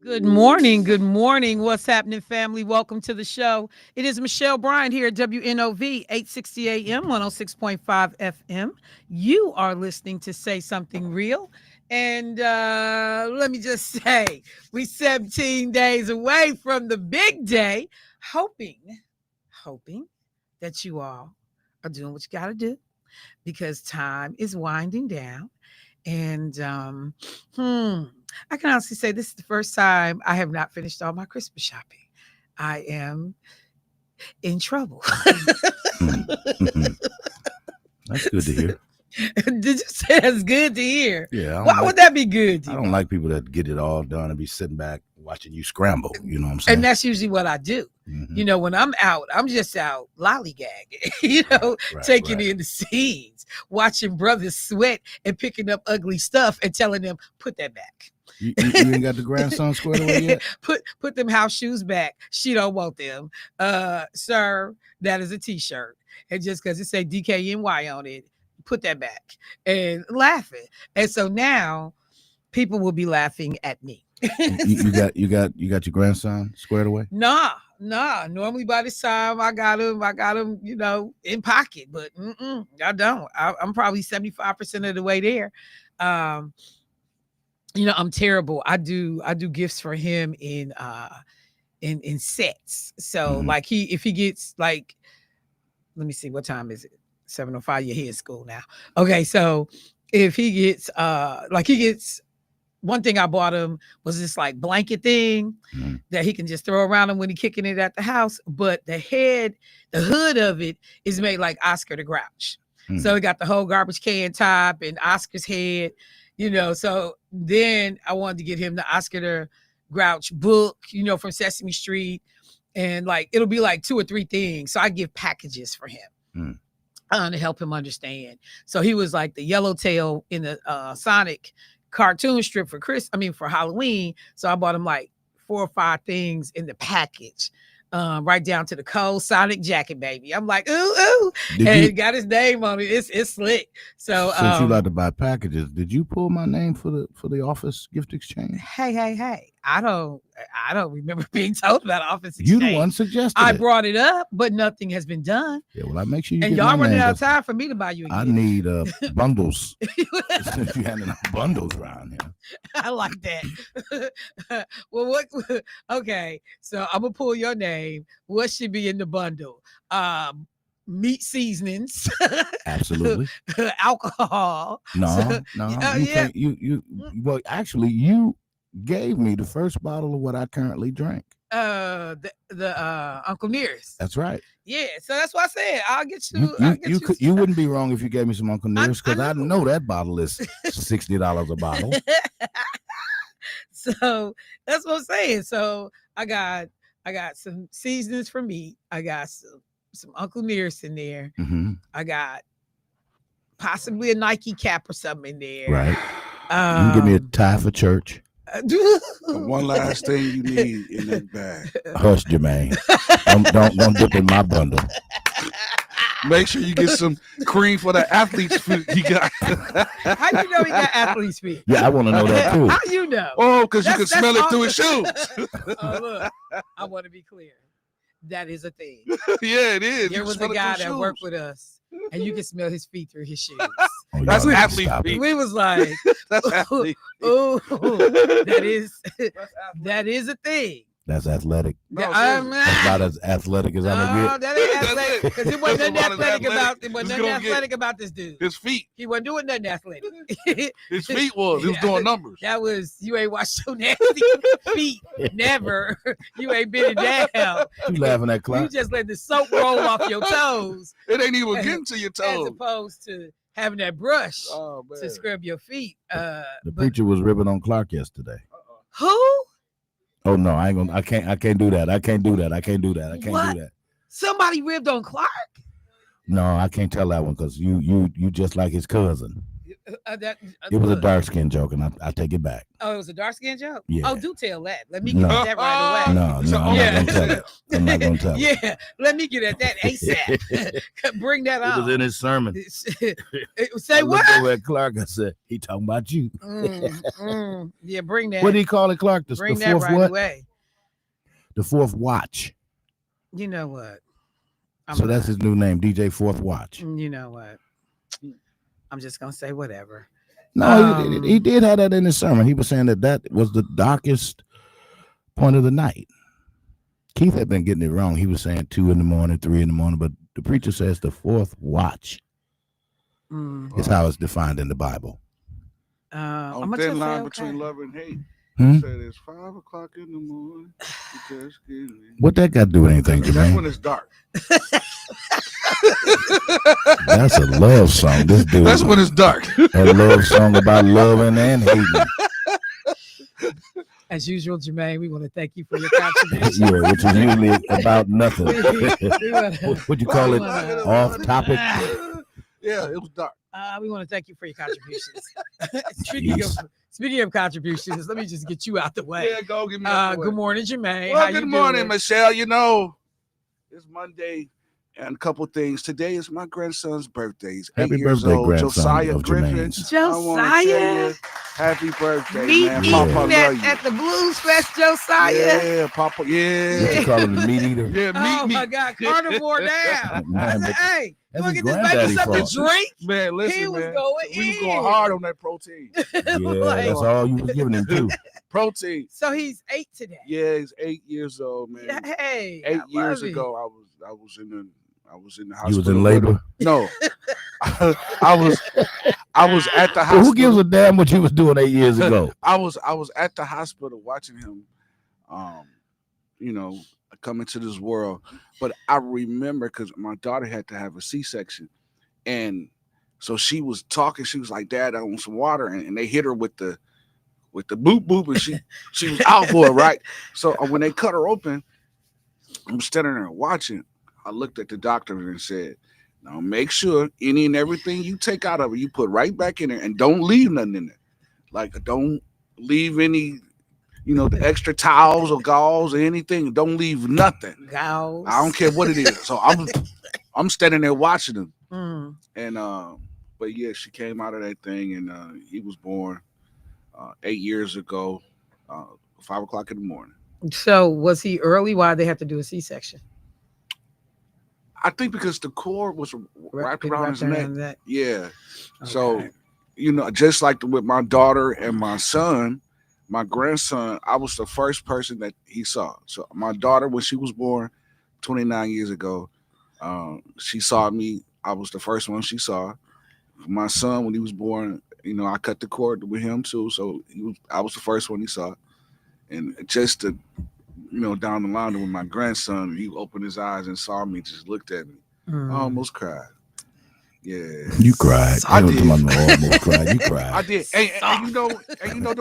Good morning. Good morning. What's happening, family? Welcome to the show. It is Michelle Bryant here at WNOV 860 AM, 106.5 FM. You are listening to Say Something Real. And let me just say, we 17 days away from the big day, hoping that you all are doing what you got to do because time is winding down. And I can honestly say this is the first time I have not finished all my Christmas shopping. I am in trouble. Mhm. That's good to hear. Did you say that's good to hear? Yeah. Why would that be good to I you? don't like people that get it all done and be sitting back watching you scramble. You know what I'm saying? And that's usually what I do. Mhm. When I'm out, I'm just out lollygagging, taking right. in the scenes, watching brothers sweat and picking up ugly stuff and telling them, put that back. You ain't got the grandson squared away yet? Put them house shoes back. She don't want them. Sir, that is a t-shirt. And just because it say DKNY on it, put that back. And laughing. And so now people will be laughing at me. You got your grandson squared away? Nah. Normally by this time I got him, in pocket, but I don't. I'm probably 75% of the way there. I'm terrible. I do gifts for him in sets. So like if he gets like, let me see, what time is it? 7:05. You're here in school now. Okay, so if he gets one thing I bought him was this like blanket thing that he can just throw around him when he's kicking it at the house. But the hood of it is made like Oscar the Grouch. So it got the whole garbage can top and Oscar's head, So then I wanted to get him the Oscar the Grouch book, from Sesame Street. And like, it'll be like 2 or 3 things. So I give packages for him to help him understand. So he was like the yellowtail in the Sonic cartoon strip for Halloween. So I bought him like 4 or 5 things in the package, right down to the cold Sonic jacket, baby. I'm like, ooh, and it got his name on it. It's slick. So since you like to buy packages, did you pull my name for the office gift exchange? Hey. I don't remember being told about office exchange. You the one suggested I it. brought it up, but nothing has been done. Yeah, well, I make sure you and get y'all my running name. out of time for me to buy you a gift. I need bundles. Since you handing out bundles around here. I like that. Well, what? Okay, so I'm gonna pull your name. What should be in the bundle? Meat seasonings. Absolutely. Alcohol. No. You can't. Well, actually, you gave me the first bottle of what I currently drink. The Uncle Nearest. That's right. Yeah, so that's what I said. I'll get you. You wouldn't be wrong if you gave me some Uncle Nearest because I know that bottle is $60 a bottle. So that's what I'm saying. So I got some seasonings for meat. I got some Uncle Nearest in there. I got possibly a Nike cap or something in there. Right. You can give me a tie for church. One last thing you need in that bag. Hush, Jermaine. Don't dip in my bundle. Make sure you get some cream for the athlete's feet you got. How you know he got athlete's feet? Yeah, I want to know that too. How you know? Oh, because you can smell it through his shoes. Oh, look, I want to be clear. That is a thing. Yeah, it is. There was a guy that worked with us, and you can smell his feet through his shoes. Oh, that's athlete feet. We was like, that's athlete. Oh, that is a thing. That's athletic. No, That's about as athletic as I'm gonna get. That ain't athletic. Because it wasn't nothing Athletic. athletic about this dude. His feet. He wasn't doing nothing athletic. His feet was. He was doing numbers. That was, you ain't washed your nasty feet. Never. You ain't been it down. You laughing at You Clark? just let the soap roll off your toes. It ain't even getting to your As toes. opposed to having that brush Oh, man. to scrub your feet. The But preacher was ribbing on Clark yesterday. who? Oh no, I can't do that. I can't do that. Somebody ribbed on Clark? No, I can't tell that one because you just like his cousin. It was a dark skin joke, and I take it back. Oh, it was a dark skin joke? Yeah. Oh, do tell that. Let me get at that right away. No, I'm not going to tell it. I'm not going to tell it. Yeah, let me get at that ASAP. Bring that It on. was in his sermon. Say what? I looked over at Clark. I said, he talking about you. Yeah, bring that. What do you call it, Clark? The Bring fourth that right what? away. The fourth watch. You know what? So that's his new name, DJ Fourth Watch. You know what? I'm just going to say whatever. No, he did have that in his sermon. He was saying that was the darkest point of the night. Keith had been getting it wrong. He was saying 2 a.m, 3 a.m, but the preacher says the fourth watch is how it's defined in the Bible. On thin line between love and hate. Said it's 5 o'clock in the morning. Just what that got to do with anything, Jermaine? That's when it's dark. That's a love song. This dude. That's when it's dark. A love song about loving and hating. As usual, Jermaine, we want to thank you for your contribution. Yeah, which is usually about nothing. What you call it? Off topic. Yeah, it was dark. We want to thank you for your contributions. Speaking of contributions, let me just get you out the way. Yeah, go get me out the way. Good morning, Jermaine. Well, How good you morning, doing? Michelle. You know, it's Monday, and a couple things. Today is my grandson's birthday. He's 8 Happy years birthday, old. grandson Josiah of Griffin. Jermaine's. I wanna tell Josiah. you, happy birthday, Meat man. eating Papa love you. at the Blues Fest, Josiah. Yeah, Papa. Yeah. What you call him, the meat eater? Yeah, Oh meat. my God, carnivore down. I Man, said, but hey, you that's want to his get this baby granddaddy something to fault. drink? Man, listen, He was man. going We was in. going hard on that protein. Yeah, that's all you was giving him too. Protein. So he's 8 today. Yeah, he's 8 years old, man. Hey, 8 I years love it. ago, I was in the hospital. You was in labor. No, I was at the Well, hospital. who gives a damn what you was doing 8 years ago? I was at the hospital watching him, come into this world. But I remember because my daughter had to have a C-section, and so she was talking. She was like, "Dad, I want some water," and they hit her with the boop boop, and she was out for it, right? So when they cut her open, I'm standing there watching. I looked at the doctor and said, "Now make sure any and everything you take out of it, you put right back in there, and don't leave nothing in there. Like don't leave any, the extra towels or gauze or anything. Don't leave nothing. Gauze. I don't care what it is." So I'm standing there watching him, and but yeah, she came out of that thing, and he was born 8 years ago, 5 o'clock in the morning. So was he early? Why they have to do a C-section? I think because the cord was wrapped around his neck. Yeah. Okay. So, just like with my daughter and my son, my grandson, I was the first person that he saw. So my daughter, when she was born 29 years ago, she saw me. I was the first one she saw. My son, when he was born, I cut the cord with him too. So I was the first one he saw. And just to, down the line with my grandson, he opened his eyes and saw me, just looked at me. I almost cried. Yeah. You cried. I did. Almost cried. You cried. I did. And you know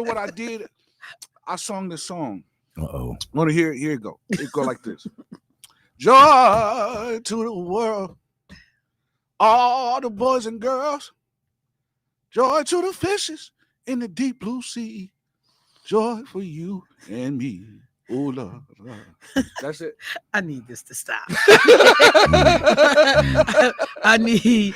what I did? I sung this song. Uh-oh. Want to hear it? Here it go. It go like this. Joy to the world, all the boys and girls. Joy to the fishes in the deep blue sea. Joy for you and me. Oh, Lord. That's it. I need this to stop. I need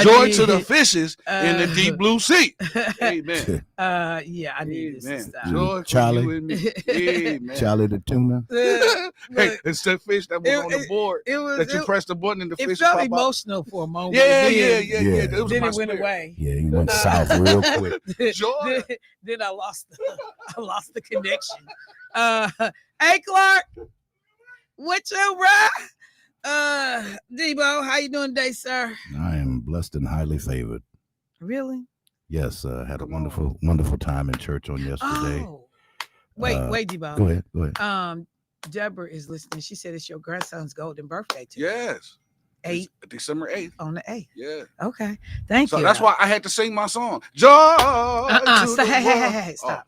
joy to the fishes in the deep blue sea. Amen. Yeah, I need this to stop. Joy Charlie. for you and me. Amen. Charlie the tuna. Hey, it's the fish that was on the board that you press the button and the fish felt pop emotional for a moment. Yeah. Then It was it my went spirit. away. Yeah, he went south real quick. Joy. Then I lost the connection. Hey Clark, what you bro? Debo, how you doing today, sir? I am blessed and highly favored. Really? Yes, had a wonderful time in church on yesterday. Oh, wait, Debo. Go ahead. Deborah is listening. She said it's your grandson's golden birthday today. Yes. December 8th. On the 8th. Yeah. Okay. Thank So you. that's why I had to sing my song. Joy Hey, stop.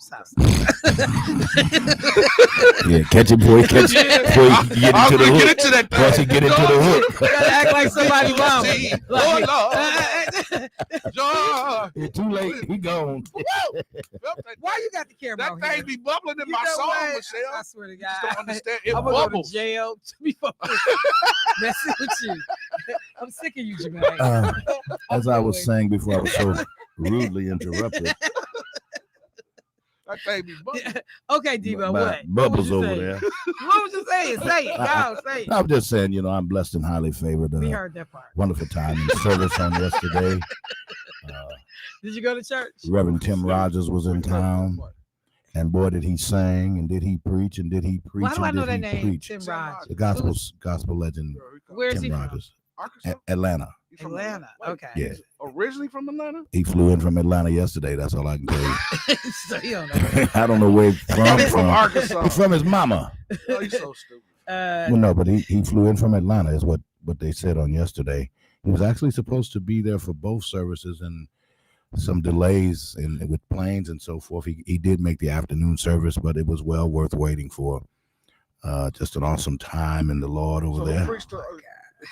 Yeah, catch it, boy. Catch it. Before you get into the hook. Get into that Once you get into the hook. Gotta act like somebody mama. Like, Joy. It's too late. He gone. why you got the camera That on thing here? be bubbling in You my know song, what? Michelle. I swear to You just don't God. understand. It I'm gonna go to bubbles. jail before messing with you. I'm sick of you, Jermaine. As I was saying before, I was so rudely interrupted. That thing be bubbling. Okay, Debo, My what? bubbles what was you over saying? there. What was you saying? Say it. Go, say it. I'm just saying, I'm blessed and highly favored. We heard that part. Wonderful time in service on yesterday. Did you go to church? Reverend Tim Rogers was in town, and boy, did he sing, and did he preach, and did he preach, Why do I and know did that he name? preach. Tim Rogers. The gospel legend Where is Tim he from? Rogers, Arkansas? Atlanta. You from Atlanta. Wait, Okay. Yeah, he's originally from Atlanta? he flew in from Atlanta yesterday. That's all I can tell you. So you don't know. I don't know where he's from. He's from Arkansas. He's from his mama. Oh, he's so stupid. Well, no, but he flew in from Atlanta is what they said on yesterday. He was actually supposed to be there for both services, and some delays with planes and so forth. He did make the afternoon service, but it was well worth waiting for. Just an awesome time in the Lord over there.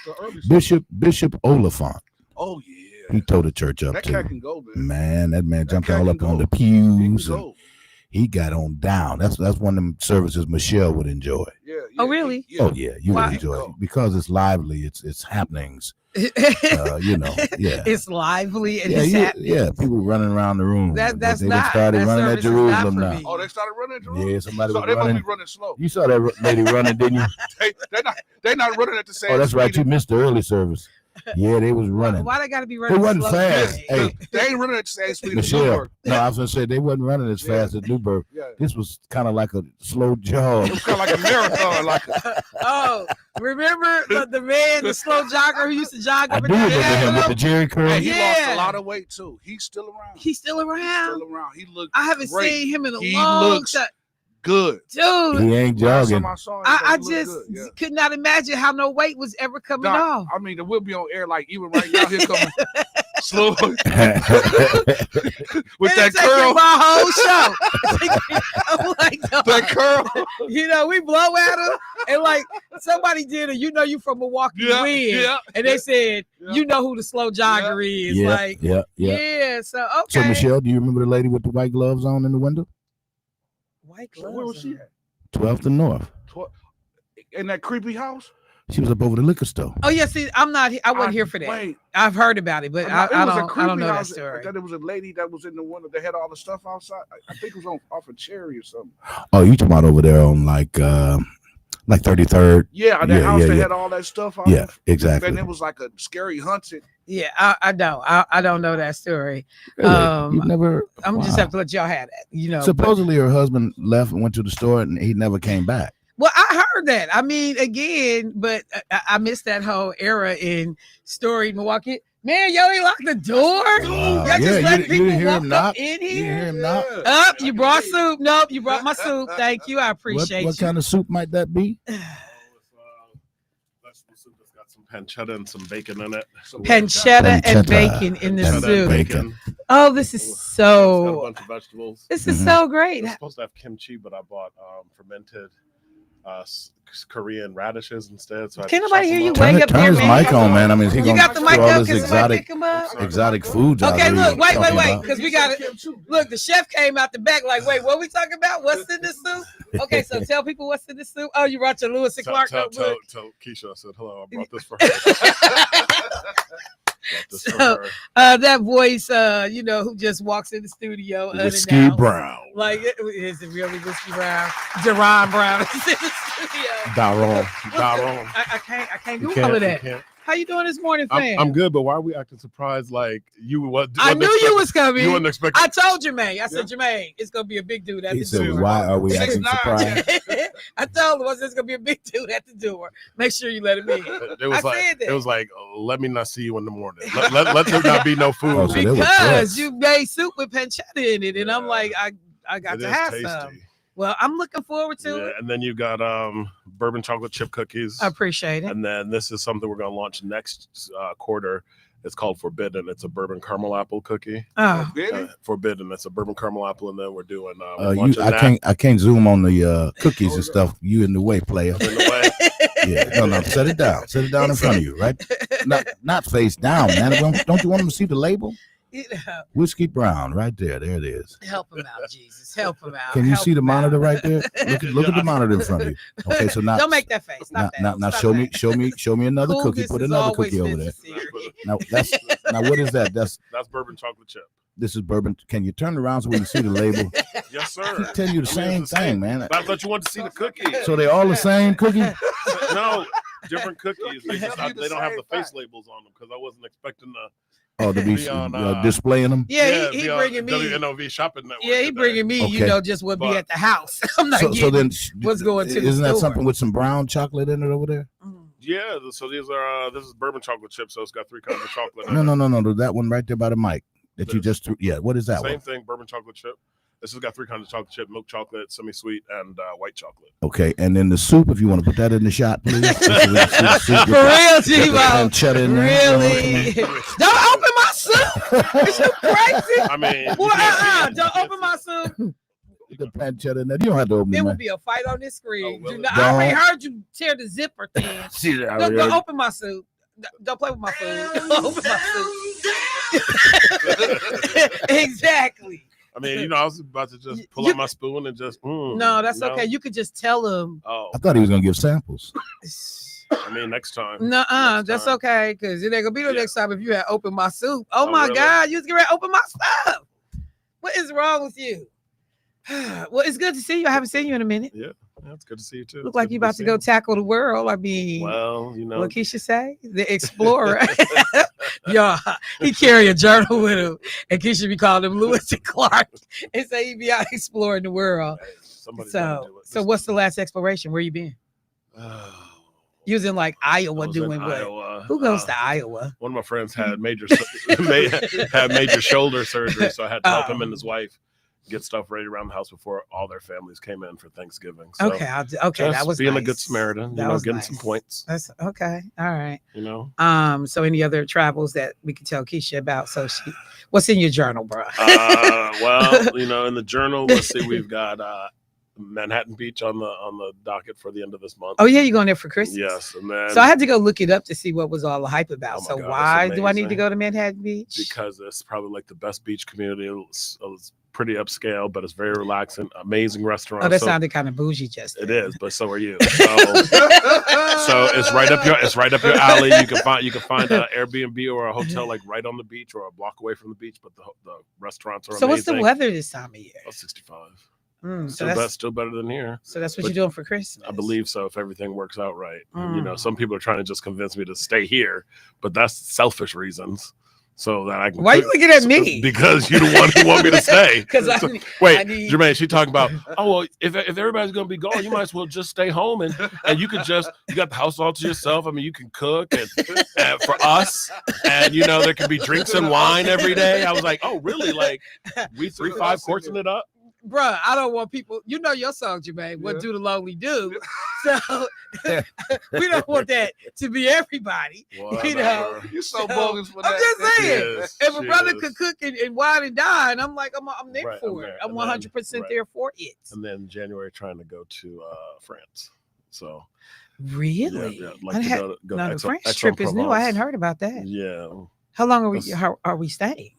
The early Bishop Oliphant. Oh yeah. He tore the church up That too. cat can go, man. Man, that man jumped cat all can up on go. the He can pews and go. he got on down. That's one of them services Michelle would enjoy. Yeah. Oh, really? Oh yeah, you Why? would enjoy it because it's lively. It's happenings. Yeah. It's lively and Yeah, it's happening. yeah, people running around the room. That's But they not. started That running at service is not Jerusalem for now. me. Oh, they started running at Jerusalem? Yeah, somebody So was they must running. be running slow. You saw that lady running, didn't you? They're not running at the same Oh, that's right. speed. You missed the early service. Yeah, they was running. Why they got to be They running wasn't slow? fast. Hey, They ain't running at the same speed as Michelle. Newburgh. No, I was gonna say they wasn't running as fast as Newburgh. Yeah. This was kind of like a slow jog. It was kind of like a marathon. Like Oh, remember the man, the slow jogger who used to jog I up do and down remember the him with the hill? Jerry curl. hey, he lost Yeah. a lot of weight too. He's still around. He's still around. Still around. He looked. I haven't great. seen him in a He long looks time. good. Dude, He ain't Last jogging. time I saw him, I he looked just good. Yeah. could not imagine how no weight was ever coming Doc, off. I mean, we'll be on air like even right now. Here coming slow with that curl. My whole show. I'm like, no. That curl. We blow at him, and like somebody did it. You from Milwaukee, Yeah, win, yeah, and they said, yeah. you know who the slow jogger is. Yeah, Like, yeah. yeah. So okay. So Michelle, do you remember the lady with the white gloves on in the window? White So gloves. where was she at? 12th and North. In that creepy house? She was up over the liquor store. Oh yeah, see, I wasn't here for that. Wait, I've heard about it, but I don't know that house. story. That it was a lady that was in the window. They had all the stuff outside. I think it was off of Cherry or something. Oh, you talking about over there on like 33rd? Yeah, that house yeah, that yeah. had all that stuff out. Yeah, exactly. And it was like a scary haunted. Yeah, I don't know that story. Really? You've never. I'm wow. just have to let y'all have that. Supposedly her husband left and went to the store and he never came back. Well, I heard that. I mean, again, but I missed that whole era in storied Milwaukee. Man, y'all ain't locked the door. Wow. Y'all just Yeah, let you people didn't hear walk him up knock? in You didn't here. hear him knock? Up, you brought soup. Nope, you brought my soup. Thank you. I appreciate What you. kind of soup might that be? Vegetable soup that's got some pancetta and some bacon in it. Pancetta and Pancetta bacon in the and soup. bacon. Oh, this is It's got a so. bunch of vegetables. This is Mhm. so I great. was supposed to have kimchi, but I bought fermented Korean radishes instead. So I had Can't to nobody chop hear them you up. way up Turn there, his man. mic on, man. I mean, is he You gonna got the mic throw all up? this Can somebody pick him up? exotic foods out Okay, there look, you wait, talking about? because we got it. Look, the chef came out the back like, wait, what we talking about? What's in this soup? Okay, so tell people what's in this soup. Oh, you brought your Lewis and Tell, Clark tell, notebook. tell Keisha I said hello. I brought this for her. Brought this for So, her. that voice, who just walks in the studio Whiskey unannounced. Brown. Like, is it really Whiskey Brown? Jerron Brown is in the studio. Daron. I can't You do can't- all of you that. can't. How you doing this morning, fam? I'm good, but why are we acting surprised? Like you I knew you was coming. You wouldn't expect. I told Jermaine. I said, Jermaine, it's gonna be a big dude at He the said, door. why are we acting 6'9", surprised? I told him I said it's gonna be a big dude at the door. Make sure you let him in. It was I like said that. it was like let me not see you in the morning. Let there not be no food. Oh, so they were Because threats. you made soup with pancetta in it, and I'm Yeah. like, I got It to is have tasty. some. Well, I'm looking forward to Yeah, it. and then you got bourbon chocolate chip cookies. I appreciate it. And then this is something we're going to launch next quarter. It's called Forbidden. It's a bourbon caramel apple cookie. Oh, Forbidden. It's a bourbon caramel apple, and then we're doing. I can't zoom on the cookies and stuff. You in the way, player. In the way. Yeah, no, set it down. Set it down in front of you, right? Not face down, man. Don't you want them to see the label? Whiskey Brown, right there. There it is. Help him out, Jesus. Help him out. Can you see the monitor right there? Look at the monitor in front of you. Okay, so now don't make that face. Stop that. Now Stop show me another Coolness cookie. Put is another always cookie over there. necessary. Now what is that? That's bourbon chocolate chip. This is bourbon. Can you turn around so we can see the label? Yes, sir. I tell you the same thing, man. But I thought you wanted to see the cookie. So they all the same cookie? No, different cookies. They don't have the face labels on them because I wasn't expecting the. Oh, to be displaying them? Yeah, he bringing me. WNOV shopping network. Yeah, he bringing me. Okay. You know, just what be at the house. I'm not so then, what's going to. Isn't that store. something with some brown chocolate in it over there? Yeah. So these are this is bourbon chocolate chips. So it's got 3 kinds of chocolate. No. That one right there by the mic that you just threw. Yeah. What is that Same one? thing. Bourbon chocolate chip. This has got 3 kinds of chocolate chip: milk chocolate, semi-sweet, and white chocolate. Okay, and then the soup, if you want to put that in the shot, please. For real, G-Mo. Really? Don't open my soup. Is you crazy? I mean, don't open my soup. The pancetta in there. You don't have to open it. There will man. be a fight on this screen. Oh, I already heard you tear the zipper thin. Don't open my soup. Don't play with my food. Don't open my soup. Exactly. I mean, I was about to just pull out my spoon and just. No, that's okay. You could just tell him. Oh, I thought he was gonna give samples. I mean, next time. That's okay, because it ain't gonna be the next time if you had opened my soup. Oh my really? God, you was getting ready to open my stuff. What is wrong with you? Well, it's good to see you. I haven't seen you in a minute. Yeah, it's good to see you too. Look like you about to go tackle the world. I mean, well, what Keisha say? The explorer. Y'all, he carry a journal with him, and Keisha be calling him Lewis and Clark, and say he be out exploring the world. Hey, so what's the last exploration? Where you been? You was in like Iowa doing what? Iowa. Who goes to Iowa? One of my friends had major shoulder surgery, so I had to help him and his wife get stuff ready around the house before all their families came in for Thanksgiving. So okay, that was being nice. a good Samaritan, getting some points. That's okay. All right. So any other travels that we can tell Keisha about? So what's in your journal, bro? Well, in the journal, let's see, we've got Manhattan Beach on the docket for the end of this month. Oh yeah, you're going there for Christmas? Yes, and then so I had to go look it up to see what was all the hype about. Oh so God, why do I need to go to Manhattan Beach? Because it's probably like the best beach community. It's pretty upscale, but it's very relaxing. Amazing restaurant. Oh, that sounded kind of bougie, just. It is, but so are you. So it's right up your alley. You can find an Airbnb or a hotel like right on the beach or a block away from the beach. But the restaurants are amazing. So what's the weather this time of year? 65. Still better than here. So that's what you're doing for Christmas? I believe so, if everything works out right. Some people are trying to just convince me to stay here, but that's selfish reasons. So that I can. Why are you looking at me? Because you're the one who want me to stay. Wait, Jermaine, she's talking about, well, if everybody's gonna be gone, you might as well just stay home and you got the house all to yourself. I mean, you can cook and for us, and there can be drinks and wine every day. I was like, oh, really? Like we 3-5 coursing it up. Bruh, I don't want people. You know your song, Jermaine. What do the lonely do? So we don't want that to be everybody. Whatever. You're so bogus for that. I'm just saying, if a brother is. could cook and wine and dine, I'm like, I'm there for it. I'm 100% there for it. And then January, trying to go to France. So really, yeah, like to go the French trip is new. I hadn't heard about that. Yeah. How long are we staying?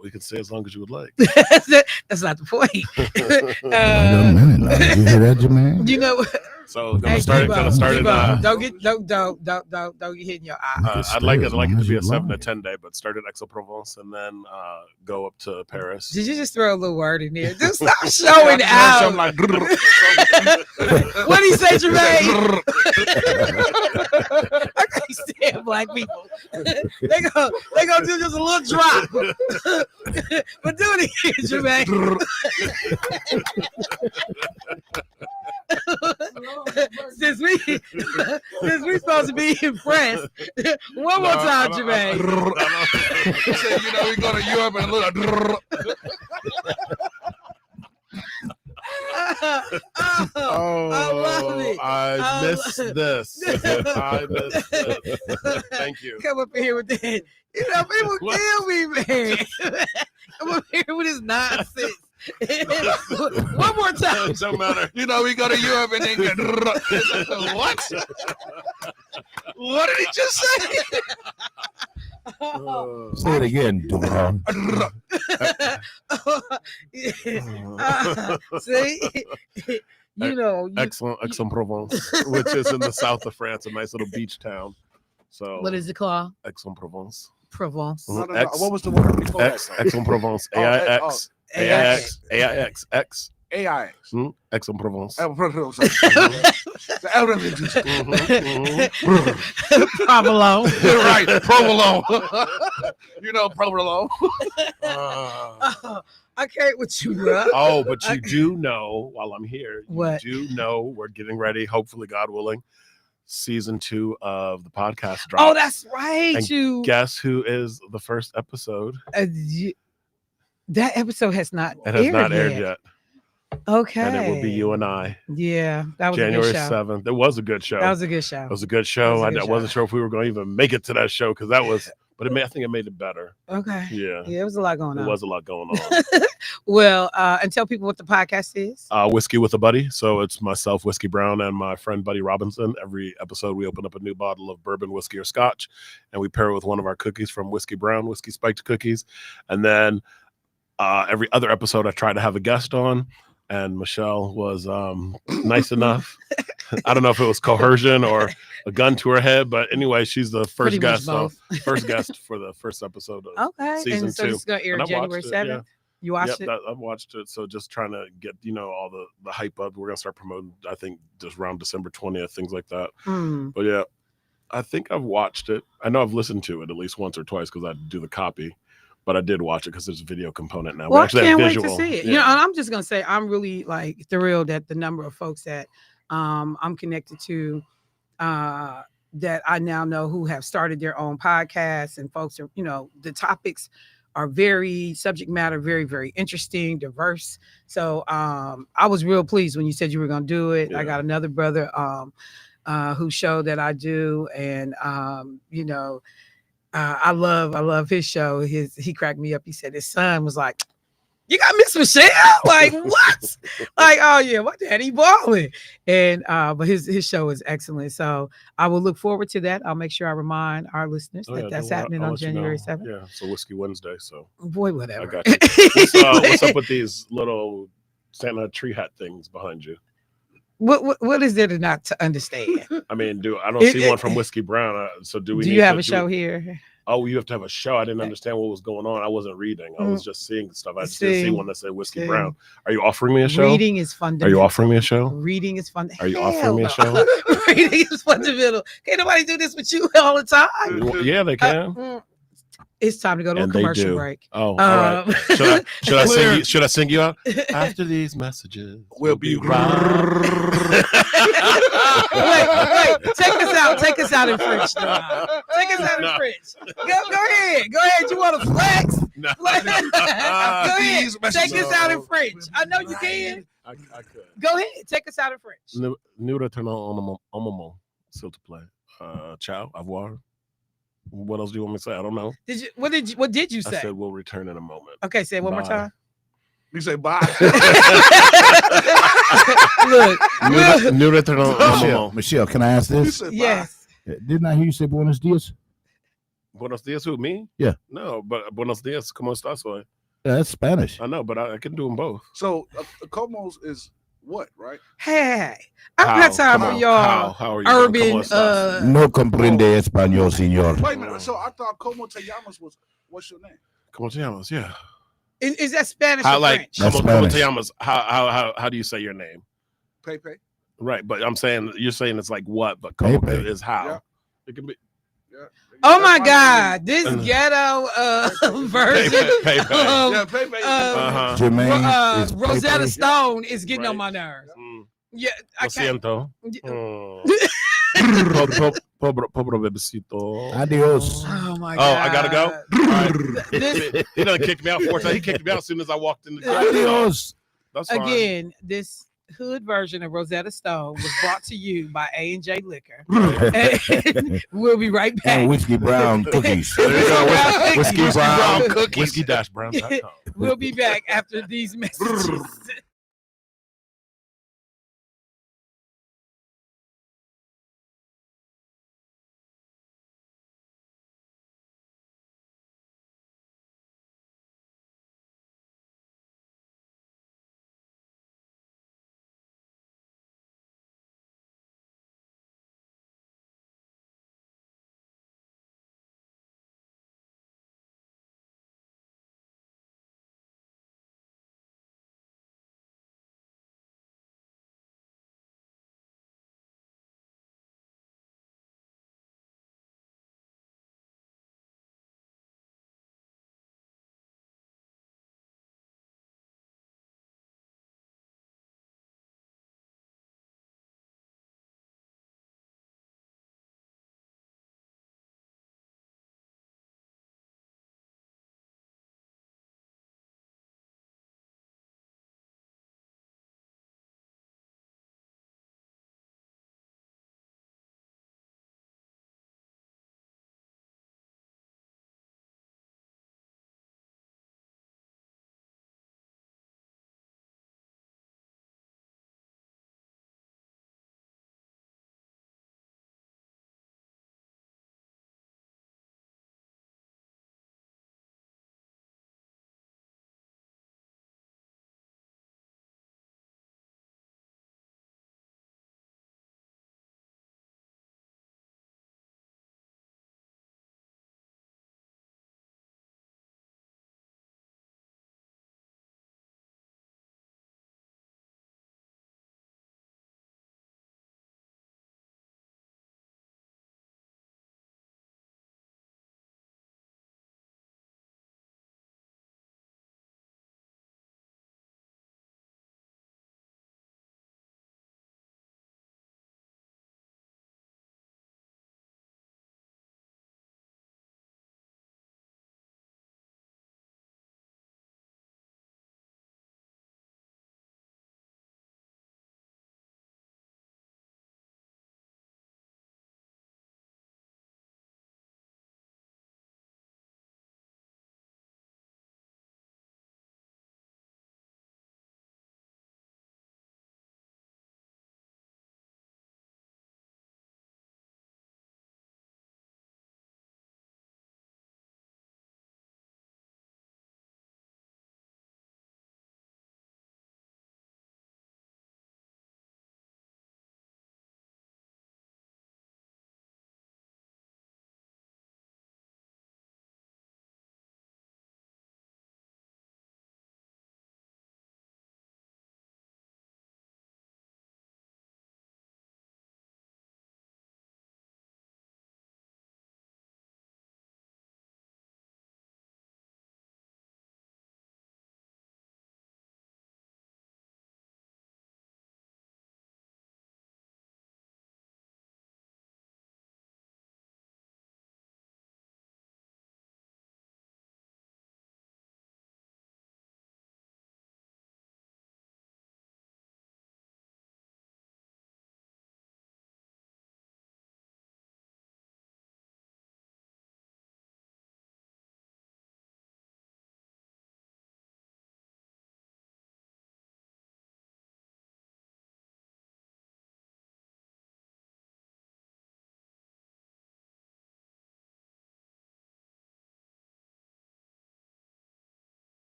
We can stay as long as you would like. That's not the point. Wait a minute now. Did you hear that, Jermaine? You know. So gonna start it. Don't get hit in your eye. I'd like it to be a 7 to 10 day, but start at Aix-en-Provence and then go up to Paris. Did you just throw a little word in there? Just stop showing out. Like, what do you say, Jermaine? I can't stand black people. They gonna do just a little drop. But do it again, Jermaine. Since we supposed to be impressed, one more time, Jermaine. You say, we go to Europe and look. I love it. miss this. I miss this. Thank you. Come up in here with that. People kill me, man. Come up here with his nonsense. One more time. It don't matter. We go to Europe and then get what? What did he just say? Say it again, Duran. See, Aix-en-Provence, which is in the south of France, a nice little beach town. So what is it called? Aix-en-Provence. Provence. No. What was the word before that? Aix-en-Provence. AIX. AIX. AIX. X. AIX. Aix-en-Provence. Provolone. Right, provolone. Provolone. I can't with you, bro. Oh, but you do know, while I'm here, What? you do know we're getting ready, hopefully, God willing, season 2 of the podcast drops. Oh, that's right. And guess who is the first episode? That episode has not It has aired not yet. aired yet. Okay. And it will be you and I. Yeah, that was January a good show. 7th. It was a good show. That was a good show. It was a good show. It was a good I wasn't show. sure if we were going to even make it to that show because that was, but I think it made it better. Okay. Yeah. Yeah, it was a lot going on. It was a lot going on. Well, and tell people what the podcast is. Whiskey with a Buddy. So it's myself, Whiskey Brown, and my friend Buddy Robinson. Every episode, we open up a new bottle of bourbon, whiskey, or scotch, and we pair it with one of our cookies from Whiskey Brown, whiskey spiked cookies. And then every other episode, I try to have a guest on. And Michelle was nice enough. I don't know if it was coercion or a gun to her head, but anyway, she's the first guest for the first episode of season and so 2. this is going to air January 7th. Yeah. You watched it? I've watched it. So just trying to get, all the hype up. We're going to start promoting, I think, just around December 20th, things like that. But yeah, I think I've watched it. I know I've listened to it at least once or twice because I do the copy. But I did watch it because there's a video component now. Well, we actually I can't have wait visual. to see it. Yeah. I'm just gonna say I'm really thrilled at the number of folks that I'm connected to that I now know who have started their own podcasts, and folks are, the topics are very subject matter, very, very interesting, diverse. So I was real pleased when you said you were gonna do it. Yeah. I got another brother whose show that I do, and I love his show. He cracked me up. He said his son was like, "You got Miss Michelle?" Like, what? Like, oh yeah, my daddy balling. And but his show is excellent. So I will look forward to that. I'll make sure I remind our listeners that that's happening on January 7th. Yeah, so Whiskey Wednesday. So boy, whatever. I got you. What's up with these little Santa tree hat things behind you? What is there to not to understand? I mean, I don't see one from Whiskey Brown. So do we? Do you have a show here? Oh, you have to have a show. I didn't understand what was going on. I wasn't reading. I was just seeing stuff. I just didn't see one that said Whiskey Brown. Are you offering me a show? Reading is fundamental. Are you offering me a show? Reading is fundamental. Are you offering me a show? Reading is fundamental. Can't nobody do this with you all the time. Yeah, they can. It's time to go to a commercial break. Oh, all right. Should I sing you out? After these messages, we'll be right. Wait. Take us out in French. Take us out in French. Go ahead. You want to flex? No. Go ahead. Take us out in French. I know you can. I could. Go ahead. Take us out in French. Nous retenons un moment, s'il te plaît. Ciao, au revoir. What else do you want me to say? I don't know. What did you say? I said we'll return in a moment. Okay, say it one more time. You say bye. Look, Nous retenons un moment. Michelle, can I ask this? Yes. Didn't I hear you say buenos dias? Buenos dias, who, me? Yeah. No, but buenos dias, ¿cómo estás hoy? Yeah, that's Spanish. I know, but I can do them both. So, Como's is what, right? Hey, I've got time for y'all. How are you? Urban. No comprende español, señor. Wait a minute. So I thought Como Te Llamas was, what's your name? Como te llamas? Yeah. Is that Spanish How or like French? como te llamas? How do you say your name? Pepe. Right, but I'm saying you're saying it's like what, but como Pepe. is how. Yeah. It can be. Yeah. Oh my God, this ghetto version. Pepe. Yeah, Pepe. Jermaine is Rosetta Pepe. Stone is getting on Right. my nerves. Mm. Yeah, I Lo can't. siento. Pobre bebecito. Adios. Oh my Oh, God. I gotta go. All right. This- He done kicked me out 4 times. He kicked me out as soon as I walked in the door. Adios. That's fine. Again, this hood version of Rosetta Stone was brought to you by A&J Liquor. And we'll be right back. And Whiskey Brown cookies. There you go. Whiskey Whiskey Brown Brown cookies. cookies. Whiskey-brown.com. We'll be back after these messages.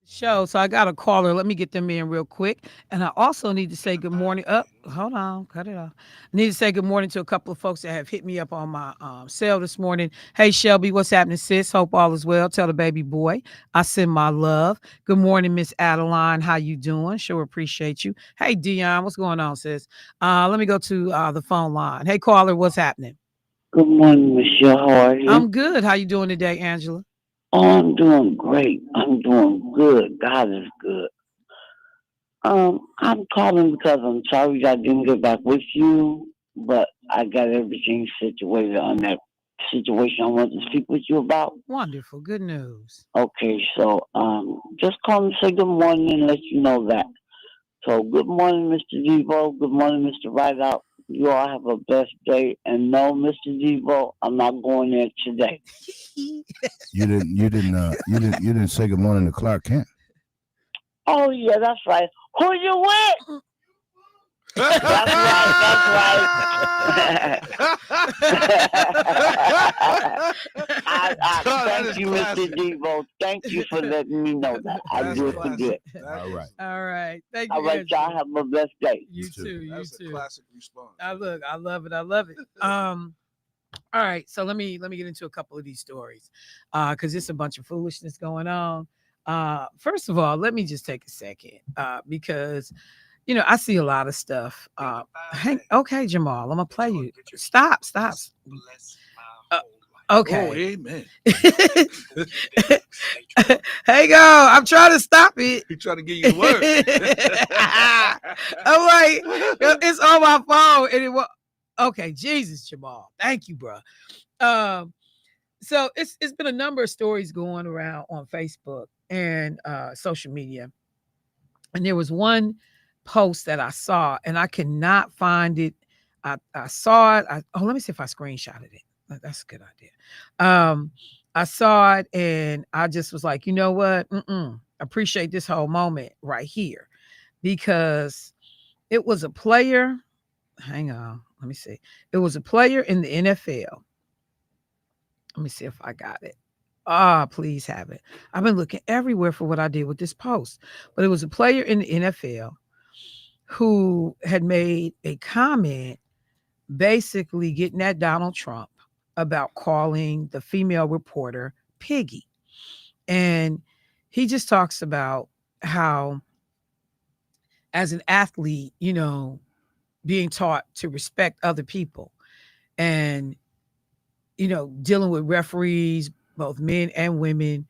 show. So I got a caller. Let me get them in real quick. And I also need to say good morning. Up, hold on, cut it off. I need to say good morning to a couple of folks that have hit me up on my cell this morning. Hey Shelby, what's happening, sis? Hope all is well. Tell the baby boy I send my love. Good morning, Miss Adeline. How you doing? Sure appreciate you. Hey Dion, what's going on, sis? Let me go to the phone line. Hey caller, what's happening? Good morning, Michelle. How are you? I'm good. How you doing today, Angela? Oh, I'm doing great. I'm doing good. God is good. I'm calling because I'm sorry I didn't get back with you, but I got everything situated on that situation I want to speak with you about. Wonderful. Good news. Okay, so just calling to say good morning and let you know that. So good morning, Mr. Devo. Good morning, Mr. Rideout. You all have a blessed day. And no, Mr. Devo, I'm not going there today. You didn't say good morning to Clark Kent. Oh yeah, that's right. Who you with? That's right. Thank you, Mr. Devo. Thank you for letting me know that. I do forget. All right. All right. Thank you. All right, Angela. y'all have a blessed day. You too. You That's a too. classic response. I love it. I love it. All right. So let me get into a couple of these stories. Because it's a bunch of foolishness going on. First of all, let me just take a second. Because I see a lot of stuff. Okay, Jamal, I'm gonna play you. Stop. Okay. Oh, amen. Hey, go. I'm trying to stop it. He trying to give you the word. I'm like, it's on my phone, and it was okay. Jesus, Jamal, thank you, bro. So it's been a number of stories going around on Facebook and social media, and there was one post that I saw, and I cannot find it. I saw it. Let me see if I screenshotted it. That's a good idea. I saw it, and I just was like, you know what? Appreciate this whole moment right here, because it was a player. Hang on, let me see. It was a player in the NFL. Let me see if I got it. Please have it. I've been looking everywhere for what I did with this post, but it was a player in the NFL who had made a comment basically getting at Donald Trump about calling the female reporter Piggy. And he just talks about how, as an athlete, being taught to respect other people and, dealing with referees, both men and women,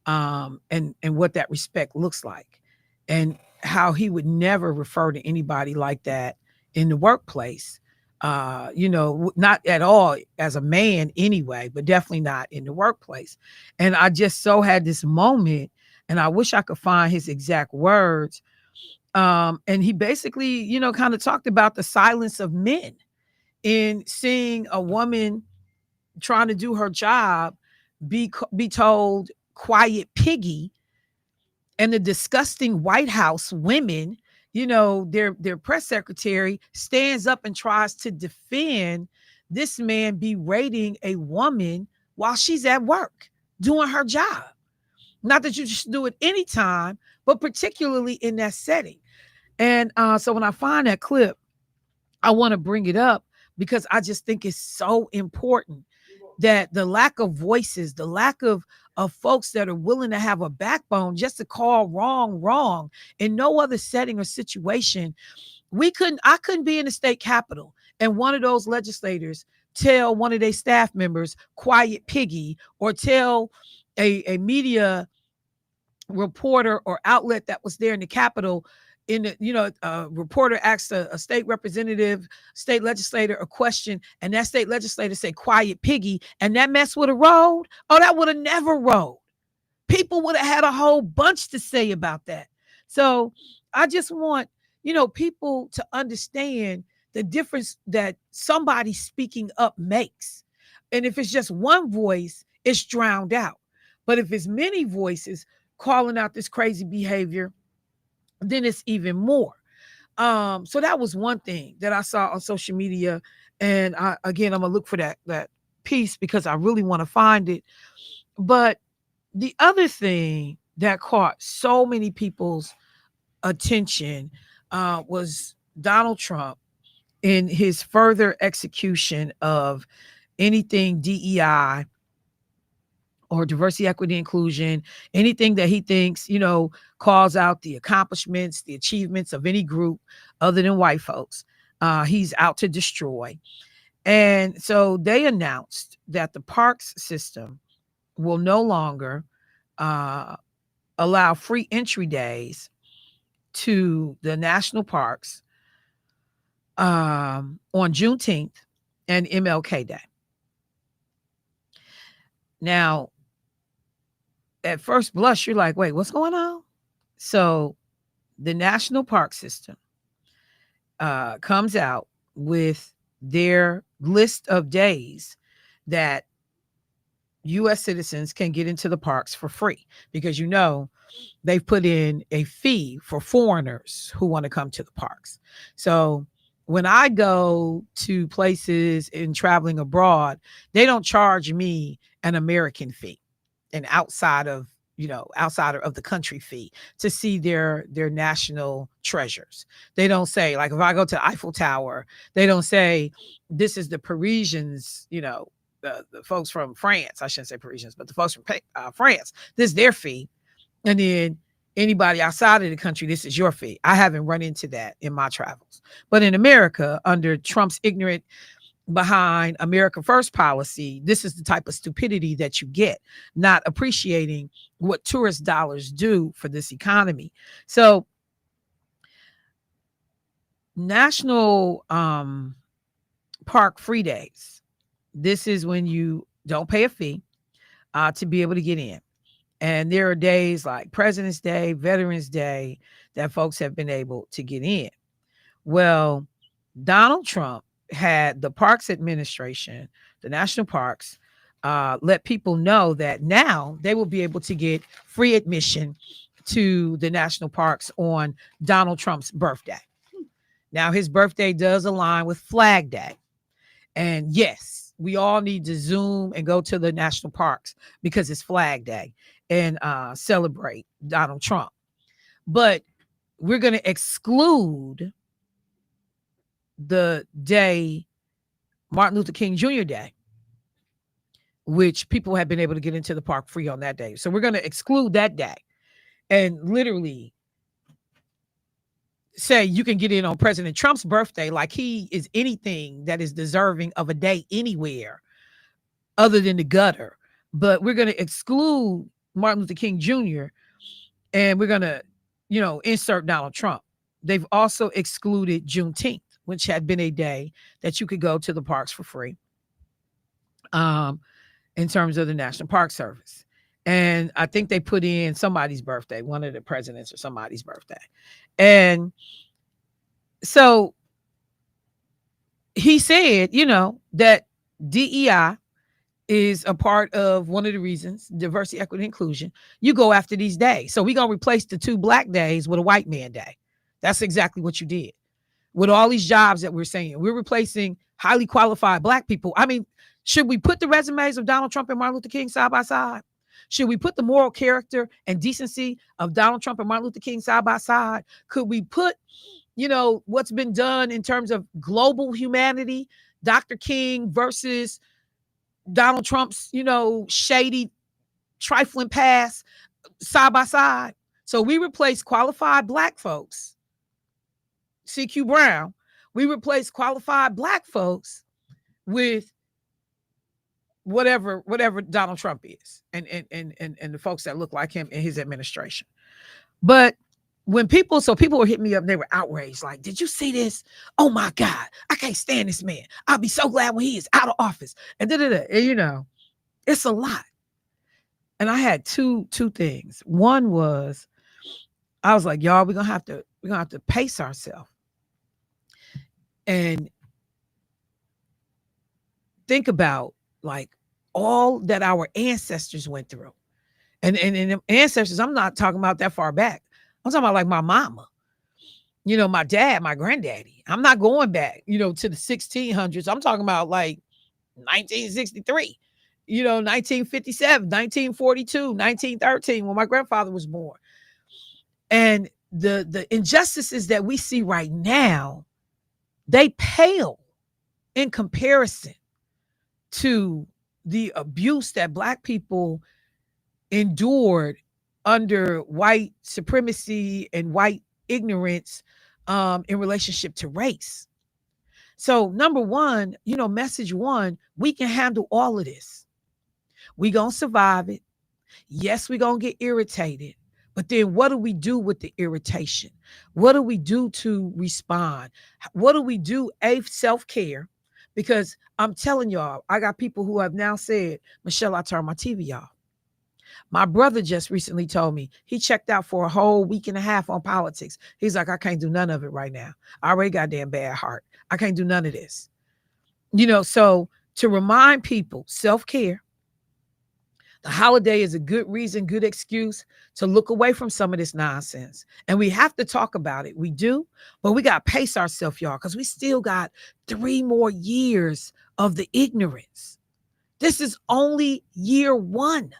and what that respect looks like. And how he would never refer to anybody like that in the workplace. Not at all as a man anyway, but definitely not in the workplace. And I just so had this moment, and I wish I could find his exact words. And he basically, kind of talked about the silence of men in seeing a woman trying to do her job be told quiet piggy, and the disgusting White House women, their press secretary stands up and tries to defend this man berating a woman while she's at work doing her job. Not that you should do it anytime, but particularly in that setting. And so when I find that clip, I want to bring it up because I just think it's so important that the lack of voices, the lack of folks that are willing to have a backbone just to call wrong in no other setting or situation. I couldn't be in the state capitol and one of those legislators tell one of their staff members quiet piggy, or tell a media reporter or outlet that was there in the capitol, a reporter asked a state representative, state legislator a question, and that state legislator said quiet piggy, and that mess would have rolled. Oh, that would have never rolled. People would have had a whole bunch to say about that. So I just want people to understand the difference that somebody speaking up makes. And if it's just one voice, it's drowned out. But if it's many voices calling out this crazy behavior, then it's even more. So that was one thing that I saw on social media. And I'm gonna look for that piece because I really want to find it. But the other thing that caught so many people's attention was Donald Trump in his further execution of anything DEI or diversity, equity, inclusion, anything that he thinks, calls out the accomplishments, the achievements of any group other than white folks. He's out to destroy. And so they announced that the parks system will no longer allow free entry days to the national parks on Juneteenth and MLK Day. Now, at first blush, you're like, wait, what's going on? So the national park system comes out with their list of days that U.S. citizens can get into the parks for free, because they've put in a fee for foreigners who want to come to the parks. So when I go to places in traveling abroad, they don't charge me an American fee, an outsider of the country fee to see their national treasures. They don't say, like, if I go to the Eiffel Tower, they don't say this is the Parisians, the folks from France. I shouldn't say Parisians, but the folks from France. This is their fee. And then anybody outside of the country, this is your fee. I haven't run into that in my travels. But in America, under Trump's ignorant behind America First policy, this is the type of stupidity that you get, not appreciating what tourist dollars do for this economy. So national park free days. This is when you don't pay a fee to be able to get in. And there are days like President's Day, Veterans Day, that folks have been able to get in. Well, Donald Trump had the Parks Administration, the national parks, let people know that now they will be able to get free admission to the national parks on Donald Trump's birthday. Now, his birthday does align with Flag Day. And yes, we all need to Zoom and go to the national parks because it's Flag Day and celebrate Donald Trump. But we're going to exclude the day, Martin Luther King Jr. Day, which people have been able to get into the park free on that day. So we're going to exclude that day and literally say you can get in on President Trump's birthday like he is anything that is deserving of a day anywhere other than the gutter. But we're going to exclude Martin Luther King Jr. and we're going to, insert Donald Trump. They've also excluded Juneteenth, which had been a day that you could go to the parks for free in terms of the National Park Service. And I think they put in somebody's birthday, one of the presidents or somebody's birthday. And so he said, that DEI is a part of one of the reasons, diversity, equity, inclusion. You go after these days. So we're going to replace the 2 black days with a white man day. That's exactly what you did. With all these jobs that we're saying, we're replacing highly qualified black people. I mean, should we put the resumes of Donald Trump and Martin Luther King side by side? Should we put the moral character and decency of Donald Trump and Martin Luther King side by side? Could we put, what's been done in terms of global humanity, Dr. King versus Donald Trump's, shady, trifling past side by side? So we replace qualified black folks, CQ Brown, we replace qualified black folks with whatever Donald Trump is and the folks that look like him in his administration. But when people were hitting me up, they were outraged. Like, did you see this? Oh my God, I can't stand this man. I'll be so glad when he is out of office. And and it's a lot. And I had two things. One was, I was like, y'all, we're gonna have to pace ourselves and think about like all that our ancestors went through. And ancestors, I'm not talking about that far back. I'm talking about like my mama, my dad, my granddaddy. I'm not going back, to the 1600s. I'm talking about like 1963. 1957, 1942, 1913, when my grandfather was born. And the injustices that we see right now, they pale in comparison to the abuse that Black people endured under white supremacy and white ignorance in relationship to race. So number one, message one, we can handle all of this. We gonna survive it. Yes, we gonna get irritated. But then what do we do with the irritation? What do we do to respond? What do we do? Self-care. Because I'm telling y'all, I got people who have now said, Michelle, I turned my TV off. My brother just recently told me he checked out for a whole week and a half on politics. He's like, I can't do none of it right now. I already got damn bad heart. I can't do none of this. So to remind people, self-care, the holiday is a good reason, good excuse to look away from some of this nonsense. And we have to talk about it. We do, but we got to pace ourselves, y'all, because we still got 3 more years of the ignorance. This is only year 1.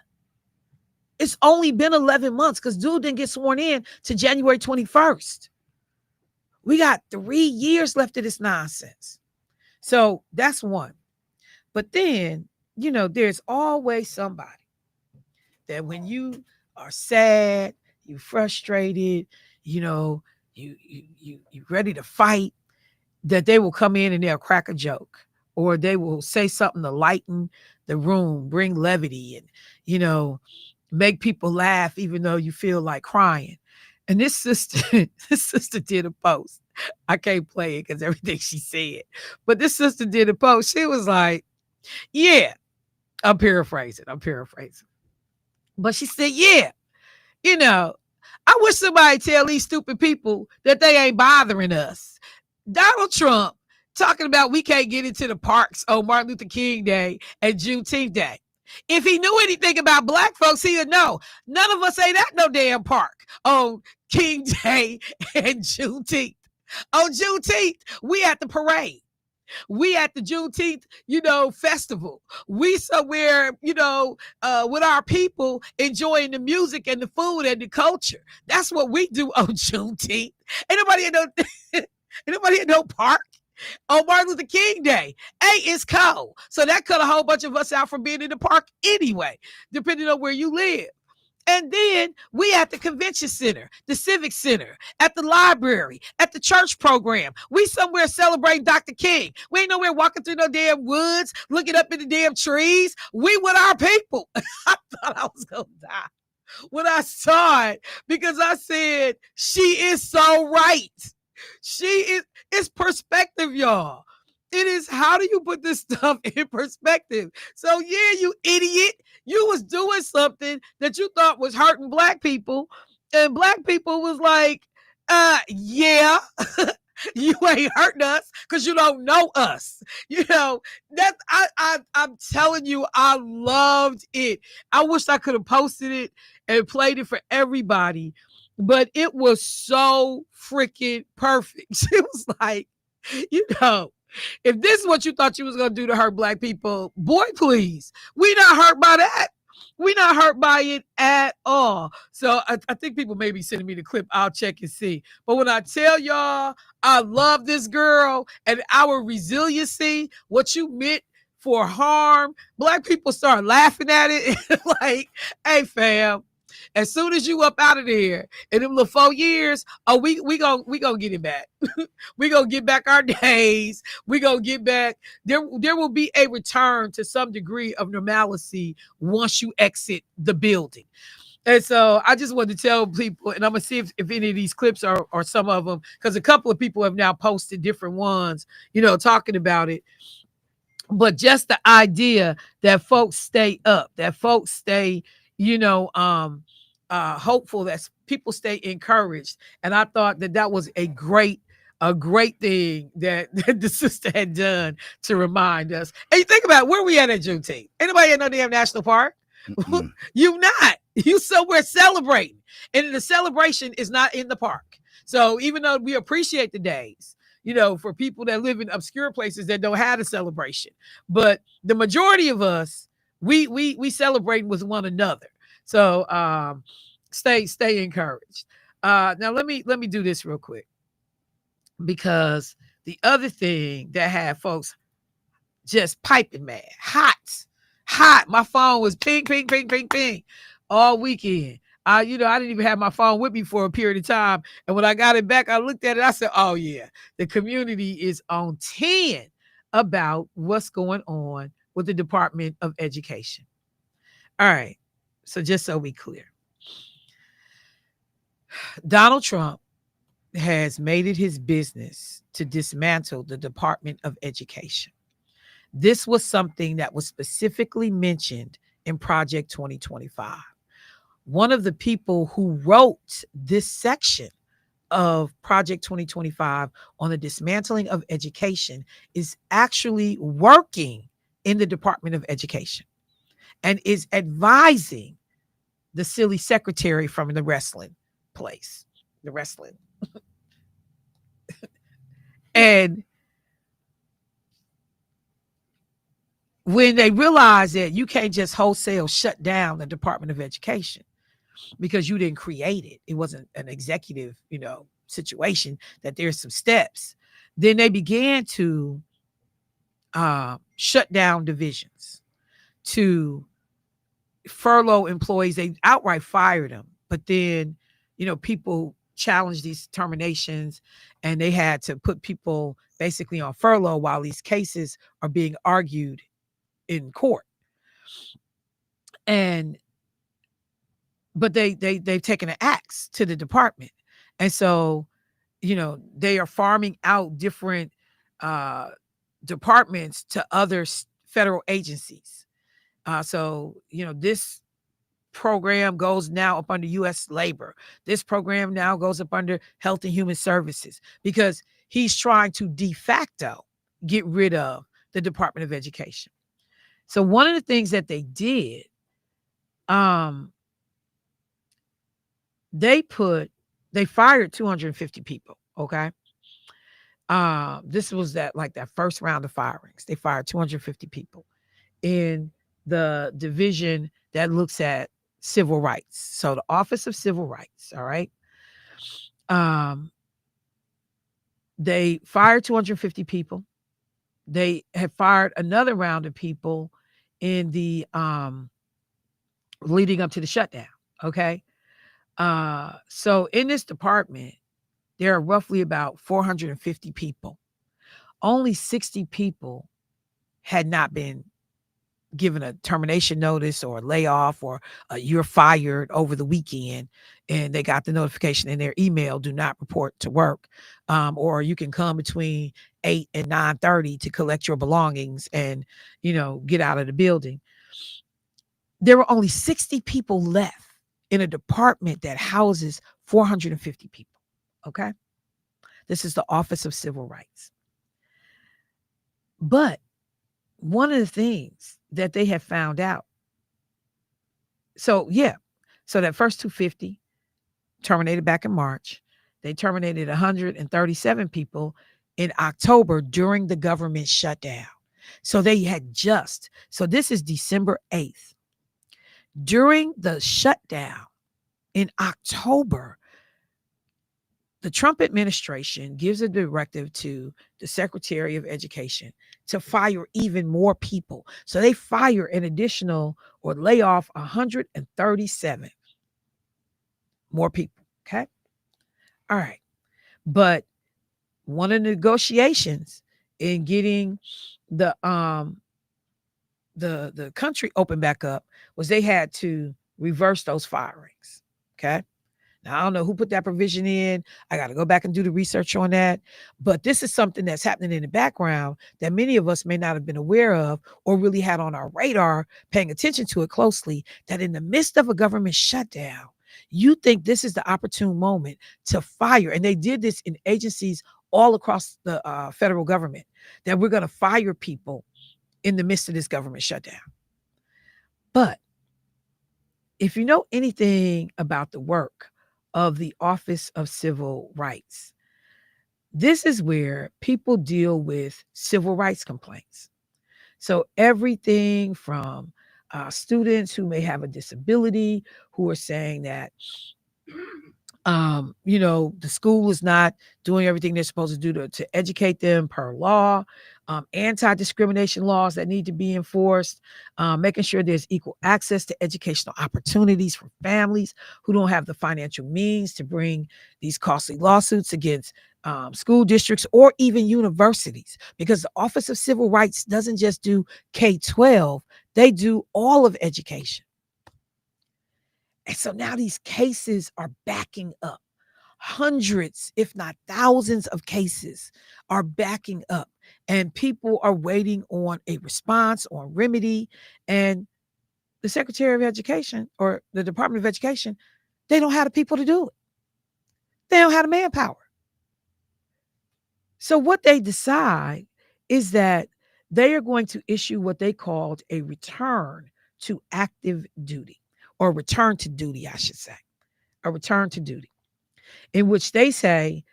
It's only been 11 months because dude didn't get sworn in to January 21st. We got 3 years left of this nonsense. So that's one. But then, there's always somebody that when you are sad, you frustrated, you ready to fight, that they will come in and they'll crack a joke, or they will say something to lighten the room, bring levity, and, make people laugh even though you feel like crying. And this sister did a post. I can't play it because everything she said. But this sister did a post. She was like, yeah, I'm paraphrasing. But she said, yeah, I wish somebody tell these stupid people that they ain't bothering us. Donald Trump talking about we can't get into the parks on Martin Luther King Day and Juneteenth Day. If he knew anything about Black folks, he would know. None of us ain't at no damn park on King Day and Juneteenth. On Juneteenth, we at the parade. We at the Juneteenth, festival. We somewhere, with our people enjoying the music and the food and the culture. That's what we do on Juneteenth. Ain't nobody at no park. On Martin Luther King Day, it's cold. So that cut a whole bunch of us out from being in the park anyway, depending on where you live. And then we at the convention center, the civic center, at the library, at the church program. We somewhere celebrating Dr. King. We ain't nowhere walking through no damn woods, looking up in the damn trees. We with our people. I thought I was going to die when I saw it, because I said, she is so right. It's perspective, y'all. It is, how do you put this stuff in perspective? So yeah, you idiot, you was doing something that you thought was hurting Black people, and Black people was like, yeah, you ain't hurting us because you don't know us. That's I'm telling you, I loved it. I wish I could have posted it and played it for everybody, but it was so freaking perfect. She was like, if this is what you thought you was going to do to hurt Black people, boy, please, we not hurt by that. We not hurt by it at all. So I think people may be sending me the clip. I'll check and see. But when I tell y'all, I love this girl and our resiliency, what you meant for harm, Black people start laughing at it. Like, hey, fam, as soon as you up out of there in them little 4 years, we gonna get it back. We gonna get back our days. We gonna get back. There will be a return to some degree of normalcy once you exit the building. And so I just wanted to tell people, and I'm gonna see if any of these clips are, or some of them, because a couple of people have now posted different ones, talking about it. But just the idea that folks stay up, that folks stay, hopeful, that people stay encouraged. And I thought that was a great thing that the sister had done to remind us. And you think about where we at Juneteenth. Anybody at no damn national park? You not. You somewhere celebrating. And the celebration is not in the park. So even though we appreciate the days, for people that live in obscure places that don't have a celebration, but the majority of us, We celebrate with one another. So stay encouraged. Now let me do this real quick, because the other thing that had folks just piping mad, hot. My phone was ping, ping, ping, ping, ping all weekend. I didn't even have my phone with me for a period of time. And when I got it back, I looked at it. I said, oh, yeah, the community is on 10 about what's going on with the Department of Education. All right. So just so we clear, Donald Trump has made it his business to dismantle the Department of Education. This was something that was specifically mentioned in Project 2025. One of the people who wrote this section of Project 2025 on the dismantling of education is actually working in the Department of Education and is advising the silly secretary from the wrestling place, the wrestling. And when they realize that you can't just wholesale shut down the Department of Education because you didn't create it, it wasn't an executive, situation, that there's some steps, then they began to shut down divisions, to furlough employees. They outright fired them, but then, people challenged these terminations, and they had to put people basically on furlough while these cases are being argued in court. But they've taken an axe to the department, and so they are farming out different departments to other federal agencies. So this program goes now up under U.S. Labor. This program now goes up under Health and Human Services, because he's trying to de facto get rid of the Department of Education. So one of the things that they did, they fired 250 people. Okay. This was that first round of firings. They fired 250 people in the division that looks at civil rights. So the Office of Civil Rights. All right. They fired 250 people. They have fired another round of people in the leading up to the shutdown. Okay. So in this department, there are roughly about 450 people. Only 60 people had not been given a termination notice or a layoff or you're fired over the weekend, and they got the notification in their email, do not report to work, or you can come between 8 and 9:30 to collect your belongings and get out of the building. There were only 60 people left in a department that houses 450 people. Okay. This is the Office of Civil Rights. But one of the things that they have found out, so that first 250 terminated back in March. They terminated 137 people in October during the government shutdown. So they had so this is December 8th. During the shutdown in October, the Trump administration gives a directive to the Secretary of Education to fire even more people. So they fire an additional or lay off 137 more people. Okay. All right. But one of the negotiations in getting the country open back up was they had to reverse those firings. Okay. Now, I don't know who put that provision in. I got to go back and do the research on that. But this is something that's happening in the background that many of us may not have been aware of or really had on our radar, paying attention to it closely, that in the midst of a government shutdown, you think this is the opportune moment to fire. And they did this in agencies all across the federal government, that we're going to fire people in the midst of this government shutdown. But if you know anything about the work of the Office of Civil Rights, this is where people deal with civil rights complaints. So everything from students who may have a disability, who are saying that the school is not doing everything they're supposed to do to educate them per law, anti-discrimination laws that need to be enforced, making sure there's equal access to educational opportunities for families who don't have the financial means to bring these costly lawsuits against school districts or even universities, because the Office of Civil Rights doesn't just do K-12, they do all of education. And so now these cases are backing up. Hundreds, if not thousands of cases are backing up, and people are waiting on a response or remedy. And the Secretary of Education or the Department of Education, they don't have the people to do it. They don't have the manpower. So what they decide is that they are going to issue what they called a return to active duty, or return to duty, I should say, a return to duty, in which they say,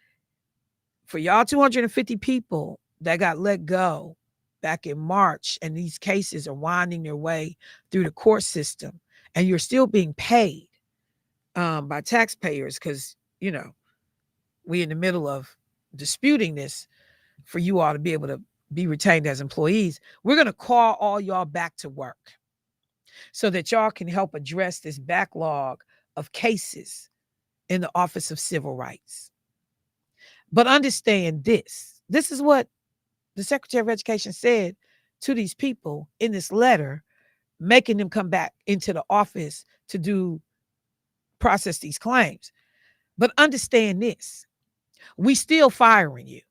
for y'all 250 people that got let go back in March, and these cases are winding their way through the court system, and you're still being paid by taxpayers, because, we in the middle of disputing this for you all to be able to be retained as employees, we're going to call all y'all back to work so that y'all can help address this backlog of cases in the Office of Civil Rights. But understand this. This is what the Secretary of Education said to these people in this letter, making them come back into the office to process these claims. But understand this. We still firing you.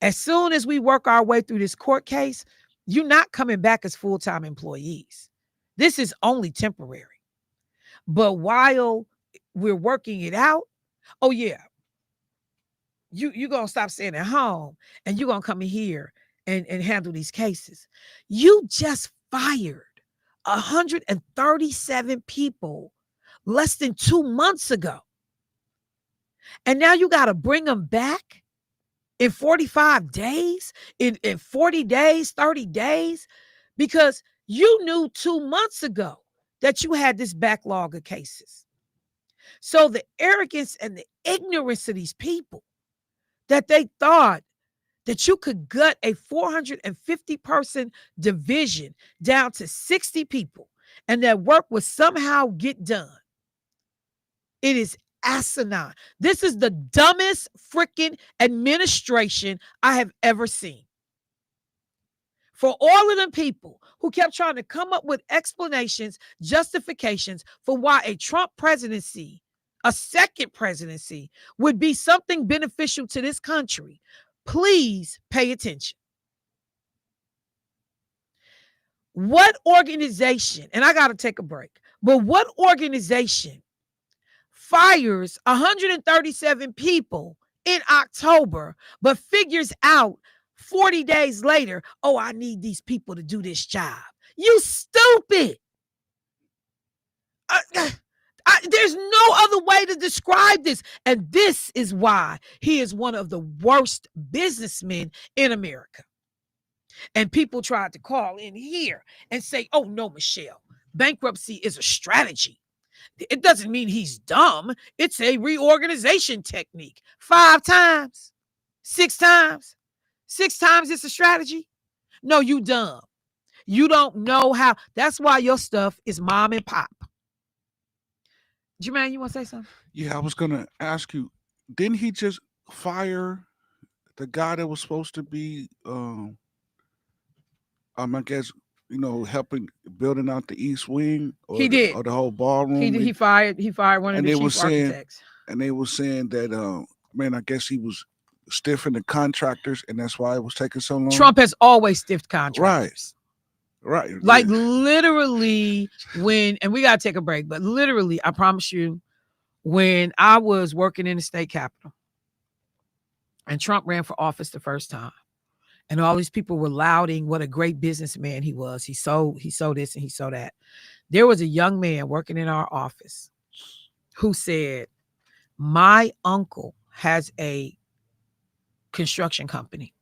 As soon as we work our way through this court case, you're not coming back as full-time employees. This is only temporary. But while we're working it out, oh yeah, you're going to stop staying at home and you're going to come in here and handle these cases. You just fired 137 people less than 2 months ago. And now you got to bring them back in 45 days, in 40 days, 30 days, because you knew 2 months ago that you had this backlog of cases. So the arrogance and the ignorance of these people, that they thought that you could gut a 450-person division down to 60 people and that work would somehow get done. It is asinine. This is the dumbest freaking administration I have ever seen. For all of them people who kept trying to come up with explanations, justifications for why a Trump presidency, a second presidency, would be something beneficial to this country, please pay attention. What organization, and I got to take a break, but what organization fires 137 people in October, but figures out 40 days later, oh, I need these people to do this job? You stupid. There's no other way to describe this. And this is why he is one of the worst businessmen in America. And people tried to call in here and say, oh, no, Michelle, bankruptcy is a strategy. It doesn't mean he's dumb. It's a reorganization technique. 5 times, 6 times, 6 times it's a strategy. No, you dumb. You don't know how. That's why your stuff is mom and pop. Jermaine, you want to say something? Yeah, I was going to ask you, didn't he just fire the guy that was supposed to be, I guess, helping building out the East Wing, or He did. or the whole ballroom? He fired one of the chief architects. And they were saying that, I guess he was stiffing the contractors, and that's why it was taking so long. Trump has always stiffed contractors. Right. Like literally and we got to take a break, but literally, I promise you, when I was working in the state capitol and Trump ran for office the first time, and all these people were lauding what a great businessman he was. He sold this and he sold that. There was a young man working in our office who said, my uncle has a construction company,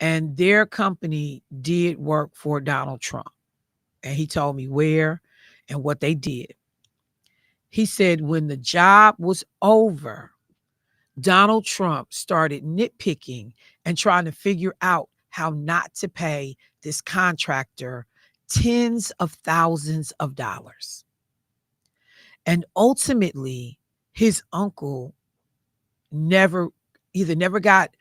and their company did work for Donald Trump. and he told me where and what they did. He said when the job was over, Donald Trump started nitpicking and trying to figure out how not to pay this contractor tens of thousands of dollars. And ultimately, his uncle never never got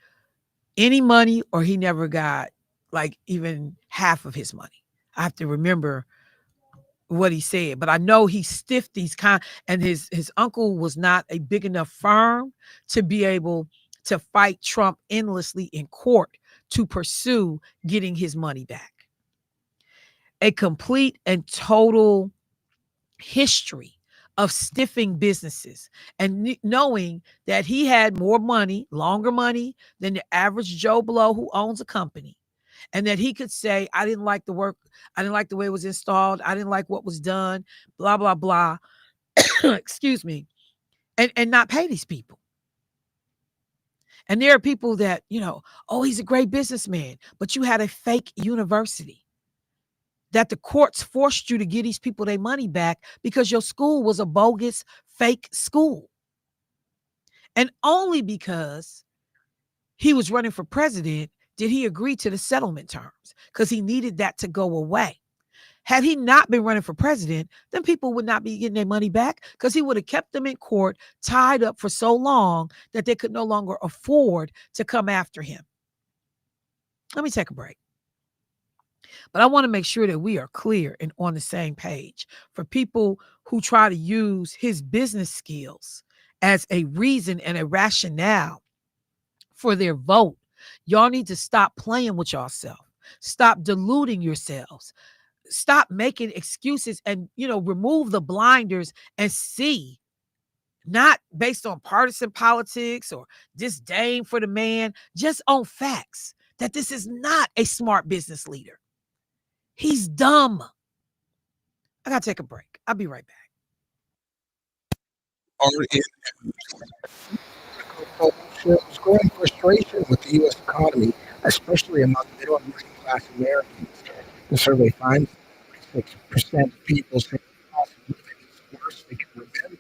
any money, or he never got like even half of his money. I have to remember what he said, but I know he stiffed these and his uncle was not a big enough firm to be able to fight Trump endlessly in court to pursue getting his money back. A complete and total history of stiffing businesses and knowing that he had more money, longer money than the average Joe Blow who owns a company. And that he could say, I didn't like the work. I didn't like the way it was installed. I didn't like what was done, blah, blah, blah. Excuse me. And not pay these people. And there are people that, oh, he's a great businessman, but you had a fake university that the courts forced you to give these people their money back because your school was a bogus, fake school. And only because he was running for president did he agree to the settlement terms, because he needed that to go away. Had he not been running for president, then people would not be getting their money back, because he would have kept them in court tied up for so long that they could no longer afford to come after him. Let me take a break. But I want to make sure that we are clear and on the same page for people who try to use his business skills as a reason and a rationale for their vote. Y'all need to stop playing with yourself. Stop deluding yourselves. Stop making excuses and, remove the blinders and see, not based on partisan politics or disdain for the man, just on facts, that this is not a smart business leader. He's dumb. I got to take a break. I'll be right back. Shows growing frustration with the U.S. economy, especially among middle and working class Americans. The survey finds 6% of people say the cost of living is the worst they can remember.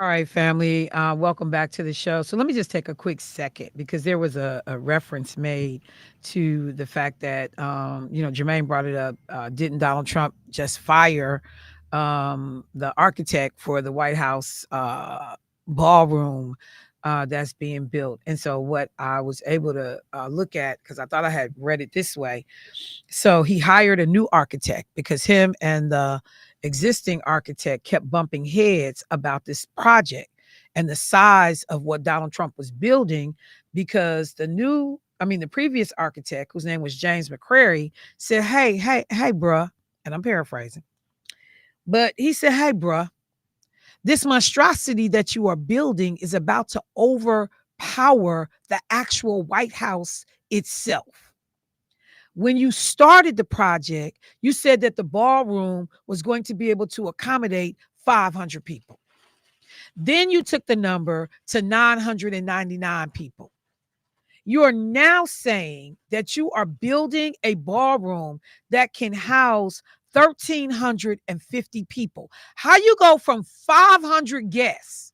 All right, family. Welcome back to the show. So let me just take a quick second because there was a reference made to the fact that, Jermaine brought it up. Didn't Donald Trump just fire the architect for the White House ballroom that's being built? And so what I was able to look at, because I thought I had read it this way. So he hired a new architect because him and the existing architect kept bumping heads about this project and the size of what Donald Trump was building, because the previous architect, whose name was James McCrary, said, hey, bruh, and I'm paraphrasing, but he said, hey, bruh, this monstrosity that you are building is about to overpower the actual White House itself. When you started the project, you said that the ballroom was going to be able to accommodate 500 people. Then you took the number to 999 people. You are now saying that you are building a ballroom that can house 1,350 people. How you go from 500 guests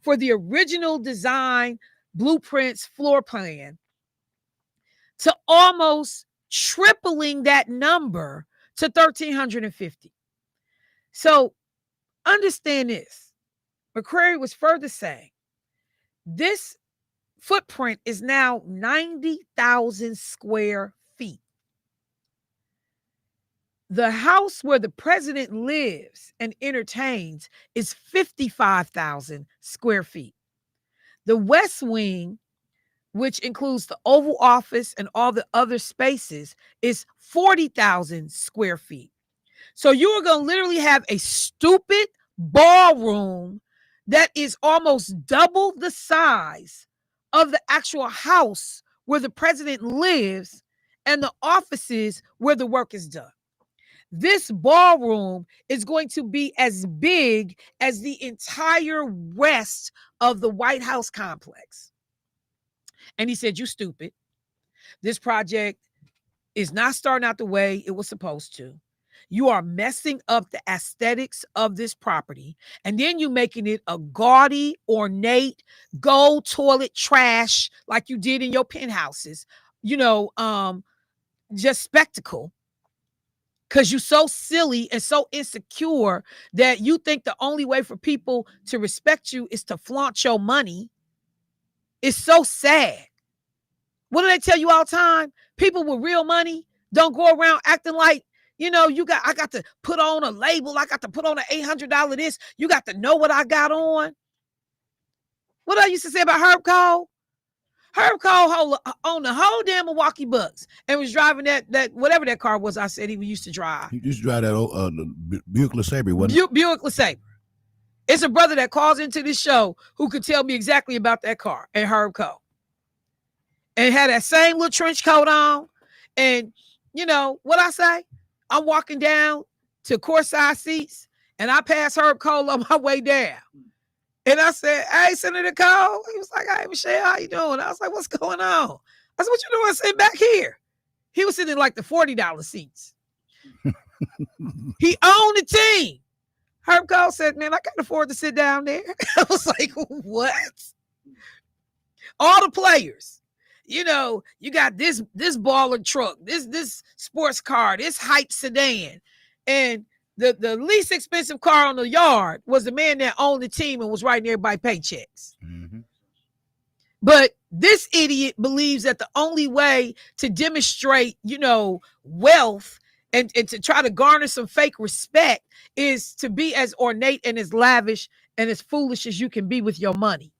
for the original design, blueprints, floor plan, to almost tripling that number to 1,350. So understand this. McCrary was further saying this footprint is now 90,000 square feet. The house where the president lives and entertains is 55,000 square feet. The West Wing, which includes the Oval Office and all the other spaces, is 40,000 square feet. So you are going to literally have a stupid ballroom that is almost double the size of the actual house where the president lives and the offices where the work is done. This ballroom is going to be as big as the entire rest of the White House complex. And he said, you stupid. This project is not starting out the way it was supposed to. You are messing up the aesthetics of this property. And then you making it a gaudy, ornate, gold toilet trash like you did in your penthouses. Just spectacle. Because you're so silly and so insecure that you think the only way for people to respect you is to flaunt your money. It's so sad. What do they tell you all the time? People with real money don't go around acting like, I got to put on a label. I got to put on an $800 this. You got to know what I got on. What I used to say about Herb Cole? Herb Cole owned the whole damn Milwaukee Bucks and was driving that whatever that car was I said he used to drive. He used to drive that old Buick LeSabre, wasn't it? Buick LeSabre. It's a brother that calls into this show who could tell me exactly about that car and Herb Cole. And had that same little trench coat on. And you know what I say? I'm walking down to courtside seats and I pass Herb Cole on my way down. And I said, hey, Senator Cole. He was like, hey, Michelle, how you doing? I was like, what's going on? I said, what you doing sitting back here? He was sitting in like the $40 seats. He owned the team. Herb Cole said, man, I can't afford to sit down there. I was like, what? All the players. You got this baller truck, this sports car, this hype sedan. And the least expensive car on the yard was the man that owned the team and was writing everybody paychecks. Mm-hmm. But this idiot believes that the only way to demonstrate, wealth and to try to garner some fake respect is to be as ornate and as lavish and as foolish as you can be with your money.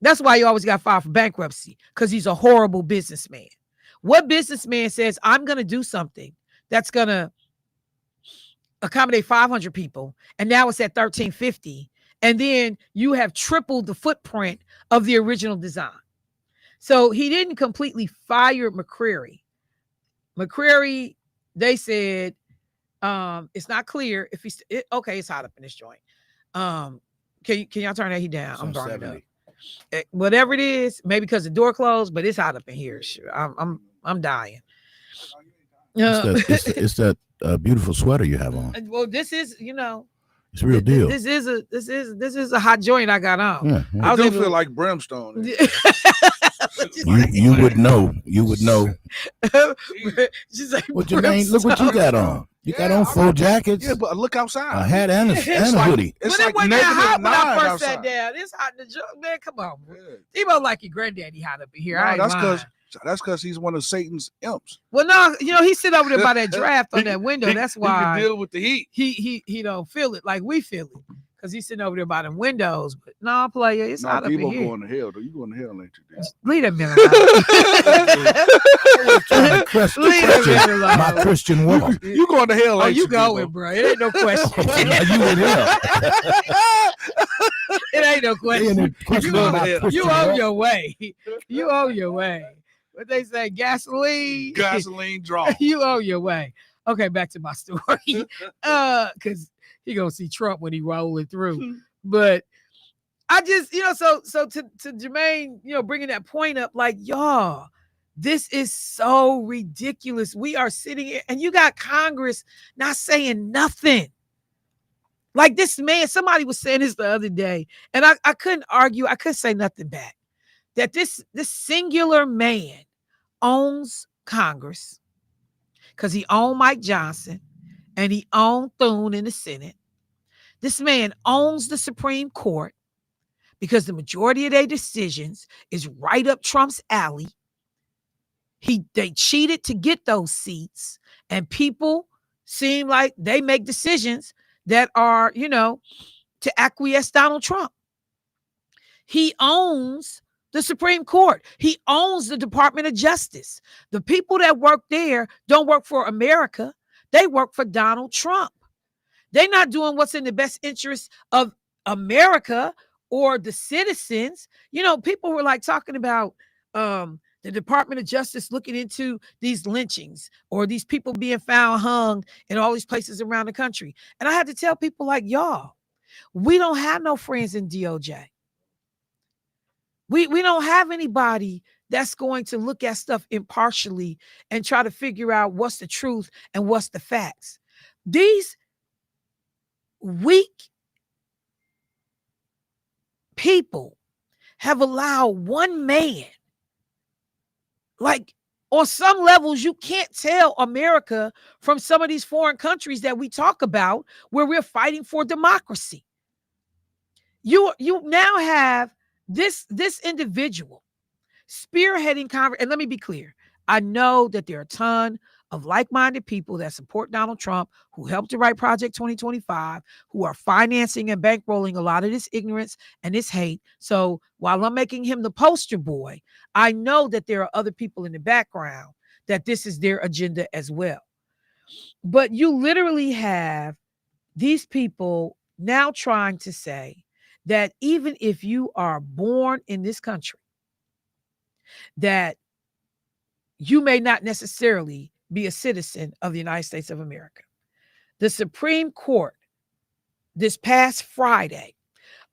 That's why you always got filed for bankruptcy, because he's a horrible businessman. What businessman says, I'm going to do something that's going to accommodate 500 people, and now it's at 1,350, and then you have tripled the footprint of the original design? So he didn't completely fire McCrary. McCrary, they said, it's not clear if he's okay. It's hot up in this joint. Can y'all turn that heat down? I'm burning up. Whatever it is, maybe because the door closed, but it's hot up in here. Sure, I'm dying. It's that beautiful sweater you have on. Well, this is, It's real deal. This is a hot joint I got on. Yeah, I I do was feel able like brimstone. you would know. You would know. She's like, What you mean? Look what you got on. You got on 4 jackets, Yeah, but look outside. a hat, and a hoodie. It's but like it wasn't that hot when I -9 first outside. sat down. It's hot in the joint, man. Come on, Yeah. Debo like your granddaddy hot up in here. I No, ain't that's because he's one of Satan's imps. Well, no, he sit over there by that draft on that window. That's He can why deal with the heat. he don't feel it like we feel it. Because he's sitting over there by them windows. But no, player, it's hot up in Debo here. going to hell, though. You going to hell, ain't you, dude? Leave that man alone. My Christian walk. You going to hell, Oh, ain't you you, going, Debo? bro. It ain't no question. You in hell. It ain't no question. You going to hell. You on your way. You on your way. What they say, gasoline. Gasoline draw. You on your way. Okay, back to my story. Because he gonna see Trump when he rolling through. But I just, so to Jermaine, bringing that point up, like, y'all, this is so ridiculous. We are sitting here and you got Congress not saying nothing. Like this man, somebody was saying this the other day, and I couldn't argue. I couldn't say nothing back. That this singular man owns Congress because he owned Mike Johnson and he owned Thune in the Senate. This man owns the Supreme Court because the majority of their decisions is right up Trump's alley. They cheated to get those seats, and people seem like they make decisions that are, to acquiesce Donald Trump. He owns the Supreme Court. He owns the Department of Justice. The people that work there don't work for America. They work for Donald Trump. They're not doing what's in the best interest of America or the citizens. People were like talking about the Department of Justice looking into these lynchings or these people being found hung in all these places around the country. And I had to tell people like, y'all, we don't have no friends in DOJ. We don't have anybody that's going to look at stuff impartially and try to figure out what's the truth and what's the facts. These weak people have allowed one man, like on some levels, you can't tell America from some of these foreign countries that we talk about where we're fighting for democracy. You now have this individual spearheading Congress. And let me be clear. I know that there are a ton of like-minded people that support Donald Trump, who helped to write Project 2025, who are financing and bankrolling a lot of this ignorance and this hate. So while I'm making him the poster boy, I know that there are other people in the background that this is their agenda as well. But you literally have these people now trying to say that even if you are born in this country, that you may not necessarily be a citizen of the United States of America. The Supreme Court this past Friday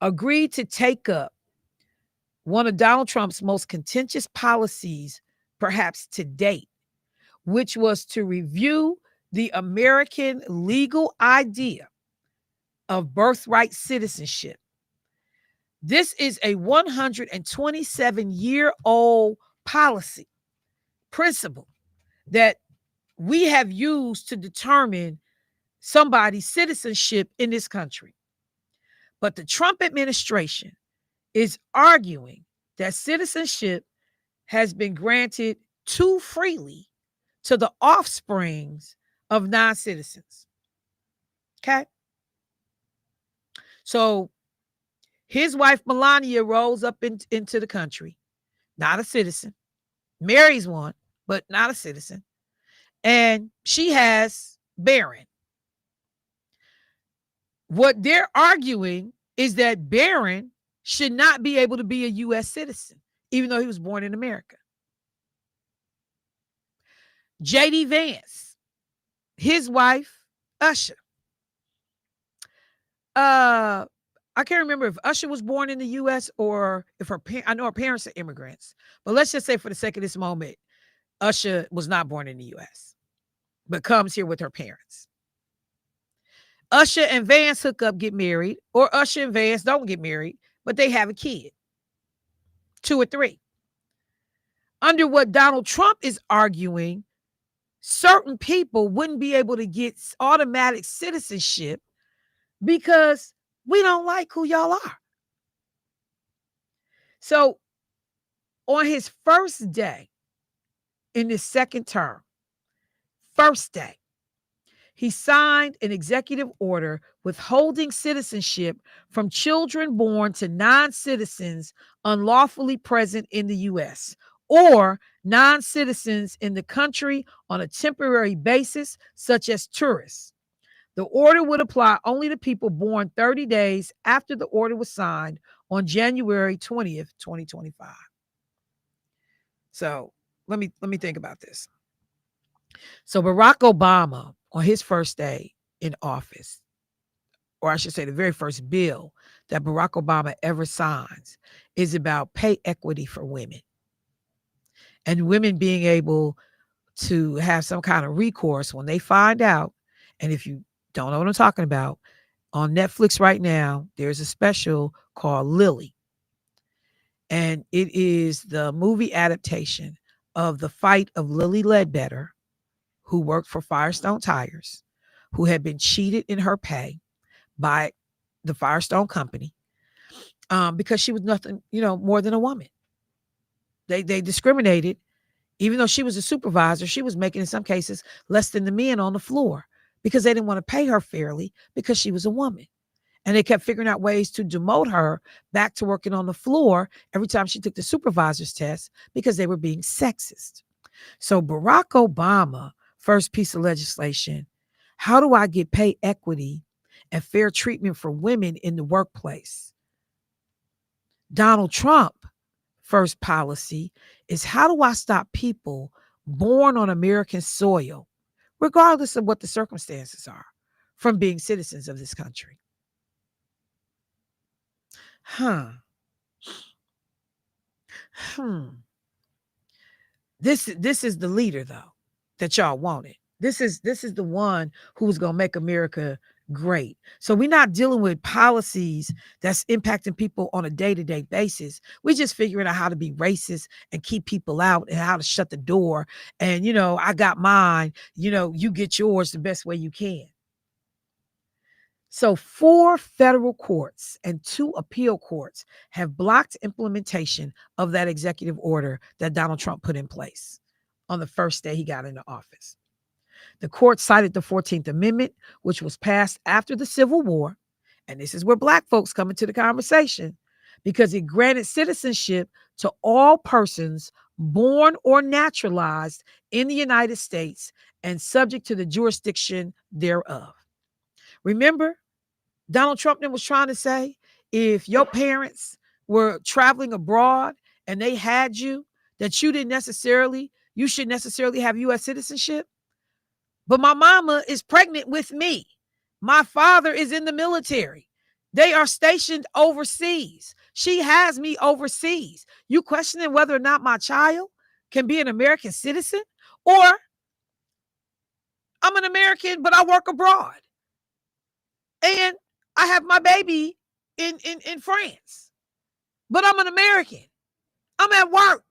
agreed to take up one of Donald Trump's most contentious policies, perhaps to date, which was to review the American legal idea of birthright citizenship. This is a 127-year-old policy principle that we have used to determine somebody's citizenship in this country. But the Trump administration is arguing that citizenship has been granted too freely to the offsprings of non-citizens. Okay? So his wife, Melania, rolls up into the country, not a citizen, marries one, but not a citizen. And she has Barron. What they're arguing is that Barron should not be able to be a U.S. citizen, even though he was born in America. J.D. Vance, his wife, Usher. I can't remember if Usher was born in the U.S. or if I know her parents are immigrants. But let's just say for the sake of this moment, Usher was not born in the U.S., but comes here with her parents. Usher and Vance hook up, get married, or Usher and Vance don't get married, but they have a kid, 2 or 3. Under what Donald Trump is arguing, certain people wouldn't be able to get automatic citizenship because we don't like who y'all are. So on his first day in his second term, first day, he signed an executive order withholding citizenship from children born to non-citizens unlawfully present in the U.S. or non-citizens in the country on a temporary basis, such as tourists. The order would apply only to people born 30 days after the order was signed on January 20th, 2025. So let me think about this. So Barack Obama, on his first day in office, or I should say the very first bill that Barack Obama ever signs, is about pay equity for women and women being able to have some kind of recourse when they find out. And if you don't know what I'm talking about, on Netflix right now, there's a special called Lily. And it is the movie adaptation of the fight of Lily Ledbetter, who worked for Firestone Tires, who had been cheated in her pay by the Firestone company because she was nothing, more than a woman. They discriminated. Even though she was a supervisor, she was making, in some cases, less than the men on the floor because they didn't want to pay her fairly because she was a woman. And they kept figuring out ways to demote her back to working on the floor every time she took the supervisor's test because they were being sexist. So Barack Obama, first piece of legislation, how do I get pay equity and fair treatment for women in the workplace? Donald Trump, first policy, is how do I stop people born on American soil, regardless of what the circumstances are, from being citizens of this country? This is the leader, though, that y'all wanted. This is the one who's going to make America great. So we're not dealing with policies that's impacting people on a day-to-day basis. We're just figuring out how to be racist and keep people out and how to shut the door. And, I got mine, you get yours the best way you can. So 4 federal courts and 2 appeal courts have blocked implementation of that executive order that Donald Trump put in place on the first day he got into office. The court cited the 14th Amendment, which was passed after the Civil War. And this is where Black folks come into the conversation, because it granted citizenship to all persons born or naturalized in the United States and subject to the jurisdiction thereof. Remember, Donald Trump then was trying to say, if your parents were traveling abroad and they had you, that you should necessarily have U.S. citizenship. But my mama is pregnant with me. My father is in the military. They are stationed overseas. She has me overseas. You questioning whether or not my child can be an American citizen? Or I'm an American, but I work abroad. And I have my baby in France. But I'm an American. I'm at work.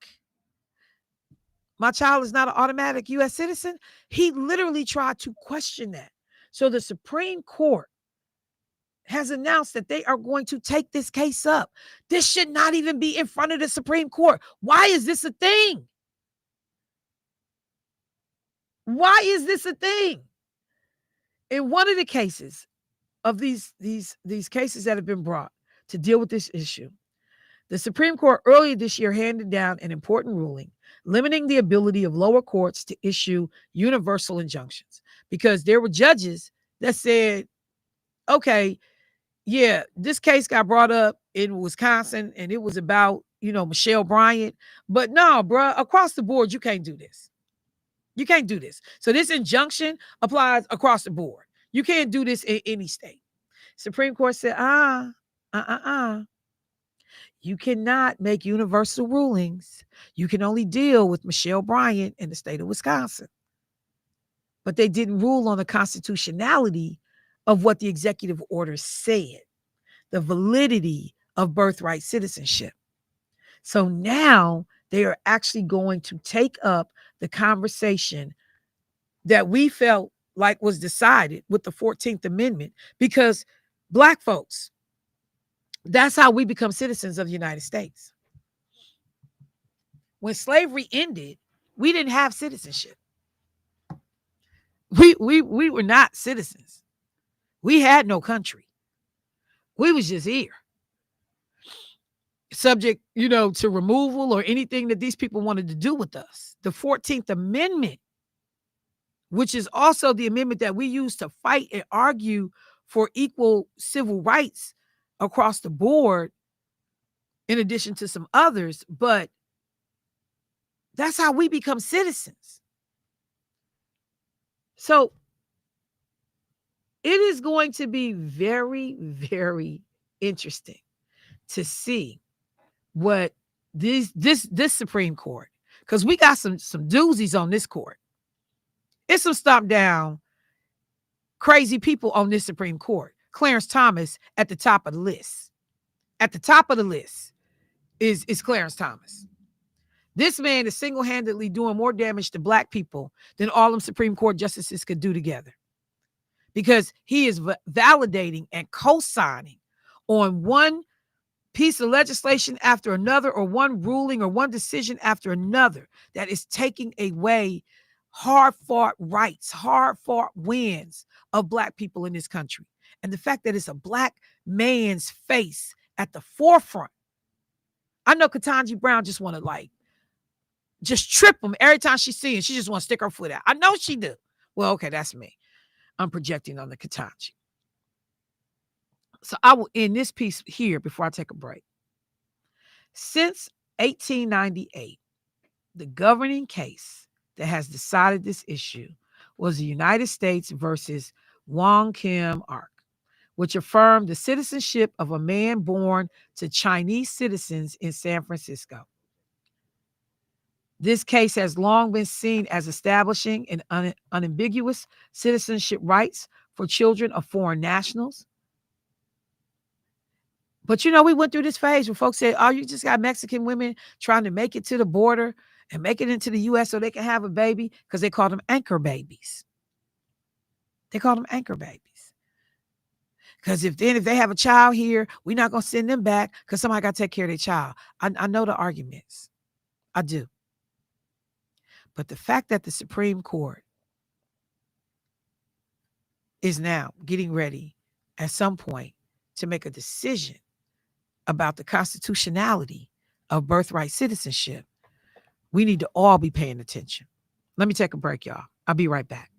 My child is not an automatic U.S. citizen. He literally tried to question that. So the Supreme Court has announced that they are going to take this case up. This should not even be in front of the Supreme Court. Why is this a thing? Why is this a thing? In one of the cases of these cases that have been brought to deal with this issue, the Supreme Court earlier this year handed down an important ruling limiting the ability of lower courts to issue universal injunctions, because there were judges that said, okay, yeah, this case got brought up in Wisconsin and it was about, Michelle Bryant. But no, bruh, across the board, you can't do this. You can't do this. So this injunction applies across the board. You can't do this in any state. Supreme Court said, you cannot make universal rulings. You can only deal with Michelle Bryant in the state of Wisconsin. But they didn't rule on the constitutionality of what the executive order said, the validity of birthright citizenship. So now they are actually going to take up the conversation that we felt like was decided with the 14th Amendment, because Black folks, that's how we become citizens of the United States. When slavery ended, we didn't have citizenship. We were not citizens. We had no country. We was just here, subject, to removal or anything that these people wanted to do with us. The 14th Amendment, which is also the amendment that we use to fight and argue for equal civil rights across the board, in addition to some others, but that's how we become citizens. So it is going to be very, very interesting to see what this Supreme Court, because we got some doozies on this court. It's some stomp down crazy people on this Supreme Court. Clarence Thomas at the top of the list. At the top of the list is Clarence Thomas. This man is single-handedly doing more damage to Black people than all them Supreme Court justices could do together, because he is validating and co-signing on one piece of legislation after another, or one ruling or one decision after another, that is taking away hard-fought rights, hard-fought wins of Black people in this country. And the fact that it's a Black man's face at the forefront. I know Ketanji Brown just want to just trip him every time she sees him. She just want to stick her foot out. I know she do. Well, okay, that's me. I'm projecting on the Ketanji. So I will end this piece here before I take a break. Since 1898, the governing case that has decided this issue was the United States versus Wong Kim Ark, which affirmed the citizenship of a man born to Chinese citizens in San Francisco. This case has long been seen as establishing an unambiguous citizenship rights for children of foreign nationals. But we went through this phase where folks said, oh, you just got Mexican women trying to make it to the border and make it into the U.S. so they can have a baby, because they called them anchor babies. They called them anchor babies. Because if they have a child here, we're not going to send them back because somebody got to take care of their child. I know the arguments. I do. But the fact that the Supreme Court is now getting ready at some point to make a decision about the constitutionality of birthright citizenship, we need to all be paying attention. Let me take a break, y'all. I'll be right back.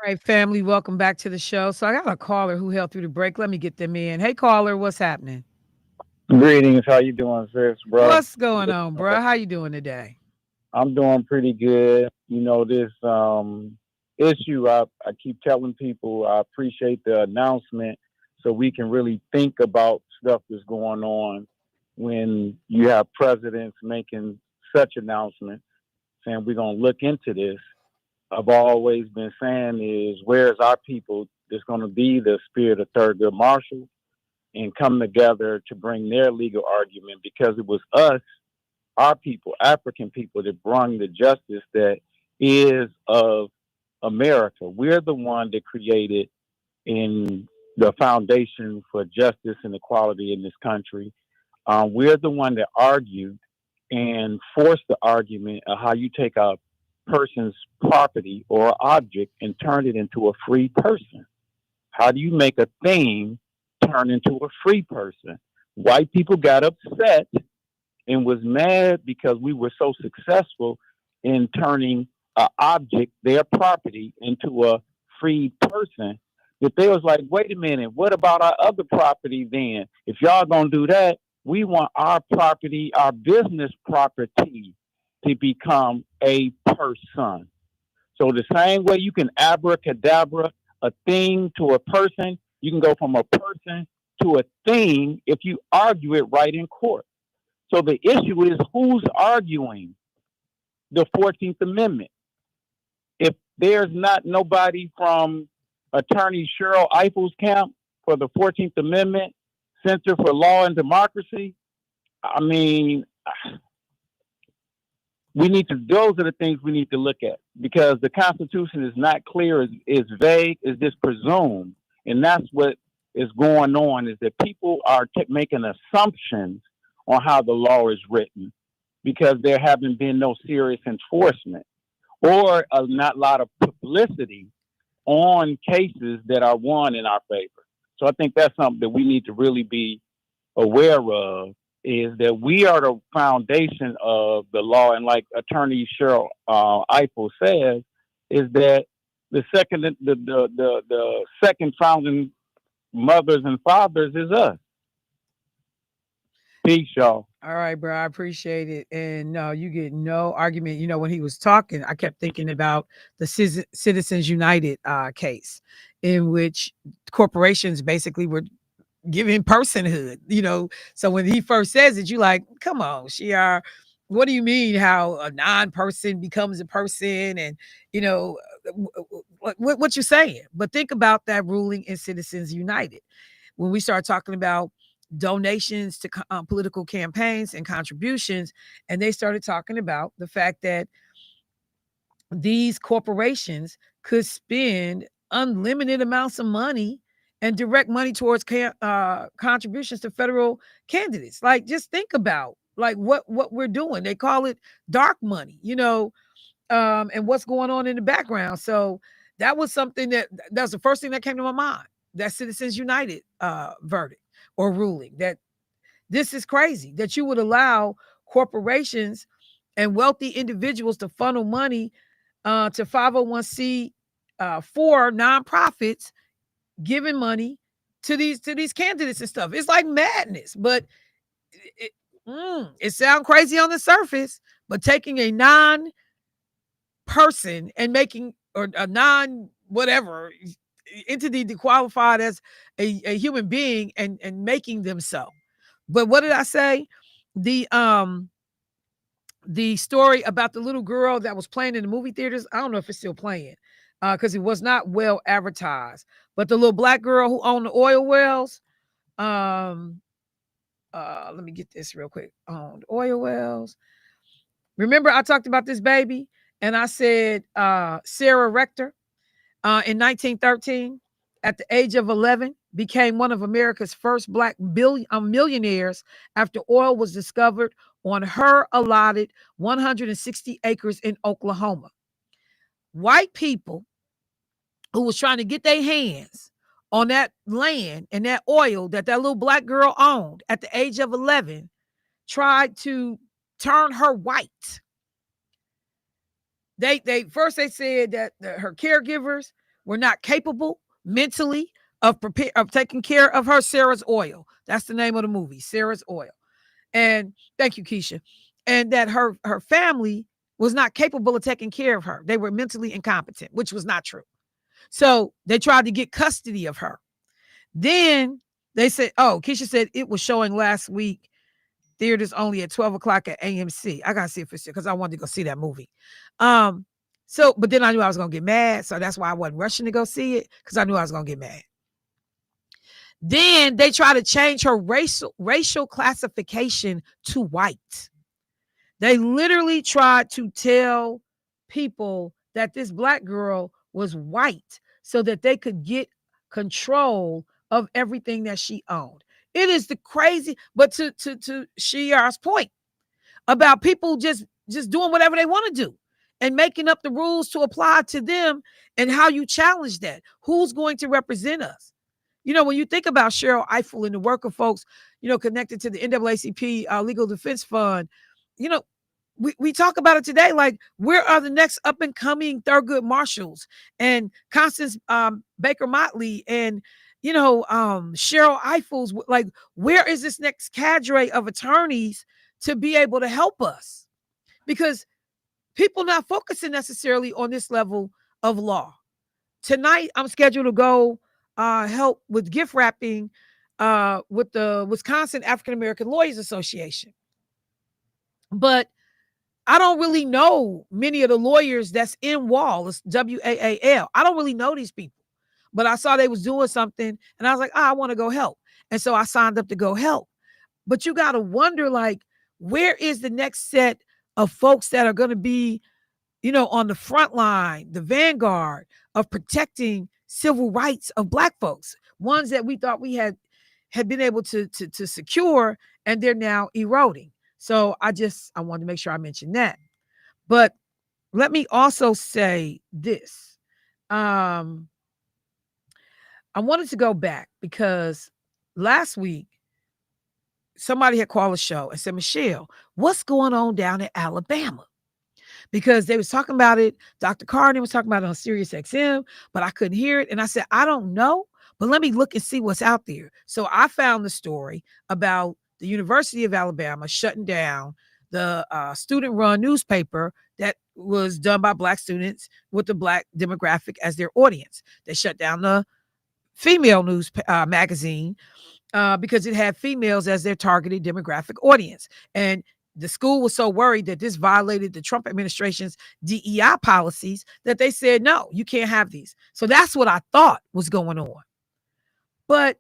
right, family, welcome back to the show. So I got a caller who held through the break. Let me get them in. Hey, caller, what's happening? Greetings. How you doing, sis, bro? What's going on, bro? How you doing today? I'm doing pretty good. You know, this issue, I keep telling people I appreciate the announcement so we can really think about stuff that's going on when you have presidents making such announcements saying we're going to look into this. I've always been saying is where's our people that's going to be the spirit of Thurgood Marshall and come together to bring their legal argument, because it was us, our people, African people, that brought the justice that is of America. We're the one that created in the foundation for justice and equality in this country. We're the one that argued and forced the argument of how you take a person's property or object and turn it into a free person. How do you make a thing turn into a free person? White people got upset and was mad because we were so successful in turning an object, their property, into a free person, that they was like, wait a minute, what about our other property then? If y'all gonna do that, we want our property, our business property, to become a person. So the same way you can abracadabra a thing to a person, you can go from a person to a thing if you argue it right in court. So the issue is who's arguing the 14th Amendment. If there's not nobody from Attorney Cheryl Eiffel's camp for the 14th Amendment, Center for Law and Democracy, I mean, those are the things we need to look at, because the Constitution is not clear, is vague, is just presumed. And that's what is going on, is that people are making assumptions on how the law is written, because there haven't been no serious enforcement or not a lot of publicity on cases that are won in our favor. So I think that's something that we need to really be aware of, is that we are the foundation of the law. And like Attorney Cheryl Eiffel says, is that the second founding mothers and fathers is us. Peace, y'all. All right, bro. I appreciate it. And no, you get no argument. You know, when he was talking, I kept thinking about the Citizens United case, in which corporations basically were given personhood, you know. So when he first says it, you like, come on, Shiar, what do you mean how a non-person becomes a person? And, you know, what you're saying. But think about that ruling in Citizens United. When we start talking about donations to political campaigns and contributions, and they started talking about the fact that these corporations could spend unlimited amounts of money and direct money towards contributions to federal candidates. Like, just think about like what we're doing. They call it dark money, you know, and what's going on in the background. So that was something that was the first thing that came to my mind. That Citizens United verdict or ruling, that this is crazy, that you would allow corporations and wealthy individuals to funnel money to 501c for nonprofits, giving money to these candidates and stuff. It's like madness, but it sounds crazy on the surface. But taking a non-person and making, or a non whatever entity qualified as a human being, and making them so. But what did I say? The story about the little girl that was playing in the movie theaters, I don't know if it's still playing, because it was not well advertised. But the little black girl who owned the oil wells, let me get this real quick. Owned oil wells. Remember, I talked about this baby, and I said Sarah Rector in 1913, at the age of 11, became one of America's first black millionaires after oil was discovered on her allotted 160 acres in Oklahoma. White people who was trying to get their hands on that land and that oil that little black girl owned at the age of 11 tried to turn her white. They first said that her caregivers were not capable mentally of taking care of her. Sarah's Oil. That's the name of the movie, Sarah's Oil. And thank you, Keisha. And that her family was not capable of taking care of her. They were mentally incompetent, which was not true. So they tried to get custody of her. Then they said, oh, Keisha said it was showing last week. Theaters only at 12 o'clock at AMC. I gotta see if it's because I wanted to go see that movie. So, but then I knew I was gonna get mad. So that's why I wasn't rushing to go see it, because I knew I was gonna get mad. Then they try to change her racial classification to white. They literally tried to tell people that this black girl was white so that they could get control of everything that she owned. It is the crazy, but to Shiar's point about people just doing whatever they want to do and making up the rules to apply to them, and how you challenge that. Who's going to represent us? You know, when you think about Cheryl Eiffel and the work of folks, you know, connected to the NAACP Legal Defense Fund, you know, we talk about it today. Like, where are the next up and coming Thurgood Marshalls and Constance Baker Motley and, you know, Cheryl Eiffel's? Like, where is this next cadre of attorneys to be able to help us? Because people not focusing necessarily on this level of law. Tonight, I'm scheduled to go help with gift wrapping with the Wisconsin African American Lawyers Association. But I don't really know many of the lawyers that's in WAL. It's WAAL. I don't really know these people. But I saw they was doing something, and I was like, I want to go help. And so I signed up to go help. But you got to wonder, like, where is the next set of folks that are going to be, you know, on the front line, the vanguard of protecting civil rights of Black folks, ones that we thought we had been able to secure, and they're now eroding. So I wanted to make sure I mentioned that. But let me also say this. I wanted to go back because last week, somebody had called a show and said, Michelle, what's going on down in Alabama? Because they was talking about it. Dr. Carney was talking about it on Sirius XM, but I couldn't hear it. And I said, I don't know, but let me look and see what's out there. So I found the story about the University of Alabama shutting down the student-run newspaper that was done by Black students with the Black demographic as their audience. They shut down the female news magazine because it had females as their targeted demographic audience. And the school was so worried that this violated the Trump administration's DEI policies that they said, no, you can't have these. So that's what I thought was going on. But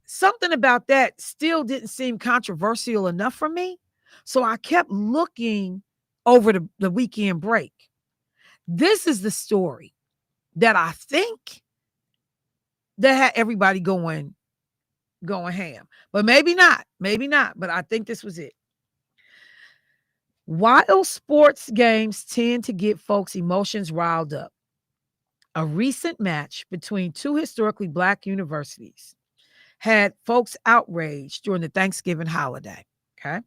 something about that still didn't seem controversial enough for me. So I kept looking over the weekend break. This is the story that I think that had everybody going ham. But maybe not. But I think this was it. While sports games tend to get folks' emotions riled up, a recent match between two historically Black universities had folks outraged during the Thanksgiving holiday. Okay.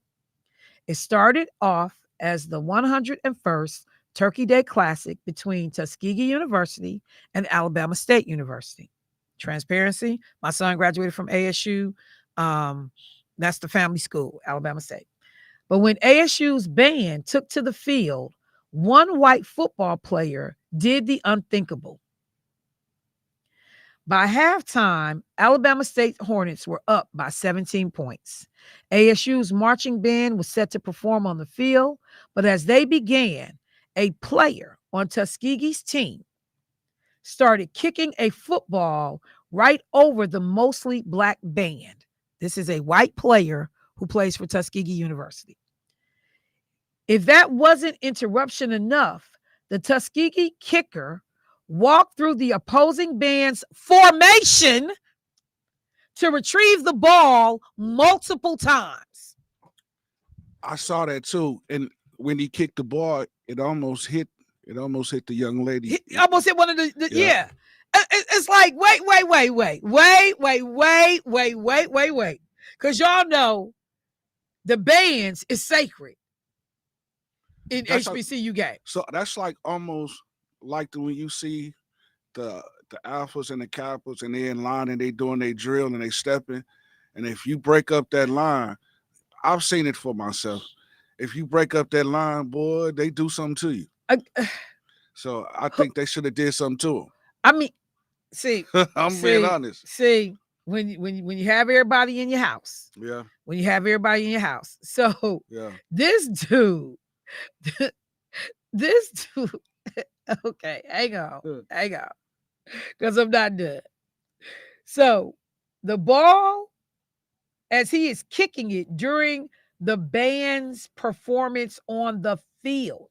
It started off as the 101st Turkey Day Classic between Tuskegee University and Alabama State University. Transparency, my son graduated from ASU. That's the family school, Alabama State. But when ASU's band took to the field, one white football player did the unthinkable. By halftime, Alabama State Hornets were up by 17 points. ASU's marching band was set to perform on the field, but as they began, a player on Tuskegee's team started kicking a football right over the mostly Black band. This is a white player who plays for Tuskegee University. If that wasn't interruption enough, the Tuskegee kicker walked through the opposing band's formation to retrieve the ball multiple times. I saw that too. And when he kicked the ball, it almost hit the young lady. He almost hit one of the yeah. It's like, wait. Because y'all know the bands is sacred in HBCU game. So that's like almost like when you see the alphas and the kappas, and they in line and they doing their drill and they stepping. And if you break up that line, I've seen it for myself. If you break up that line, boy, they do something to you. So I think they should have did something to him. I mean, see, I'm being honest. See, when you have everybody in your house, Yeah. When you have everybody in your house, so Yeah. this dude, okay, hang on, because I'm not done. So the ball, as he is kicking it during the band's performance on the field,